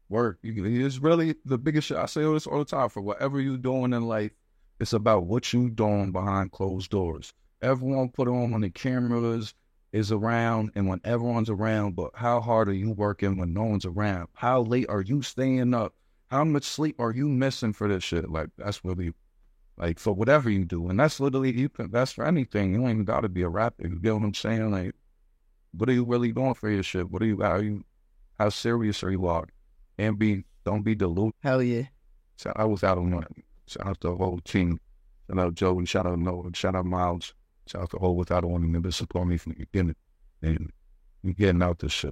Work. It's really the biggest shit. I say this all the time. For whatever you're doing in life, it's about what you're doing behind closed doors. Everyone put on when the cameras is around and when everyone's around, but how hard are you working when no one's around? How late are you staying up? How much sleep are you missing for this shit? Like, that's really, like, for whatever you do. And that's literally, that's for anything. You don't even got to be a rapper. You get what I'm saying? Like, what are you really doing for your shit? How serious are you are? And don't be deluded. Hell yeah. So I was out on one. Shout out to the whole team. Shout out Joe and shout out Noah. Shout out Miles. Shout out to the whole without one. And this support me from the beginning. And you getting out this shit.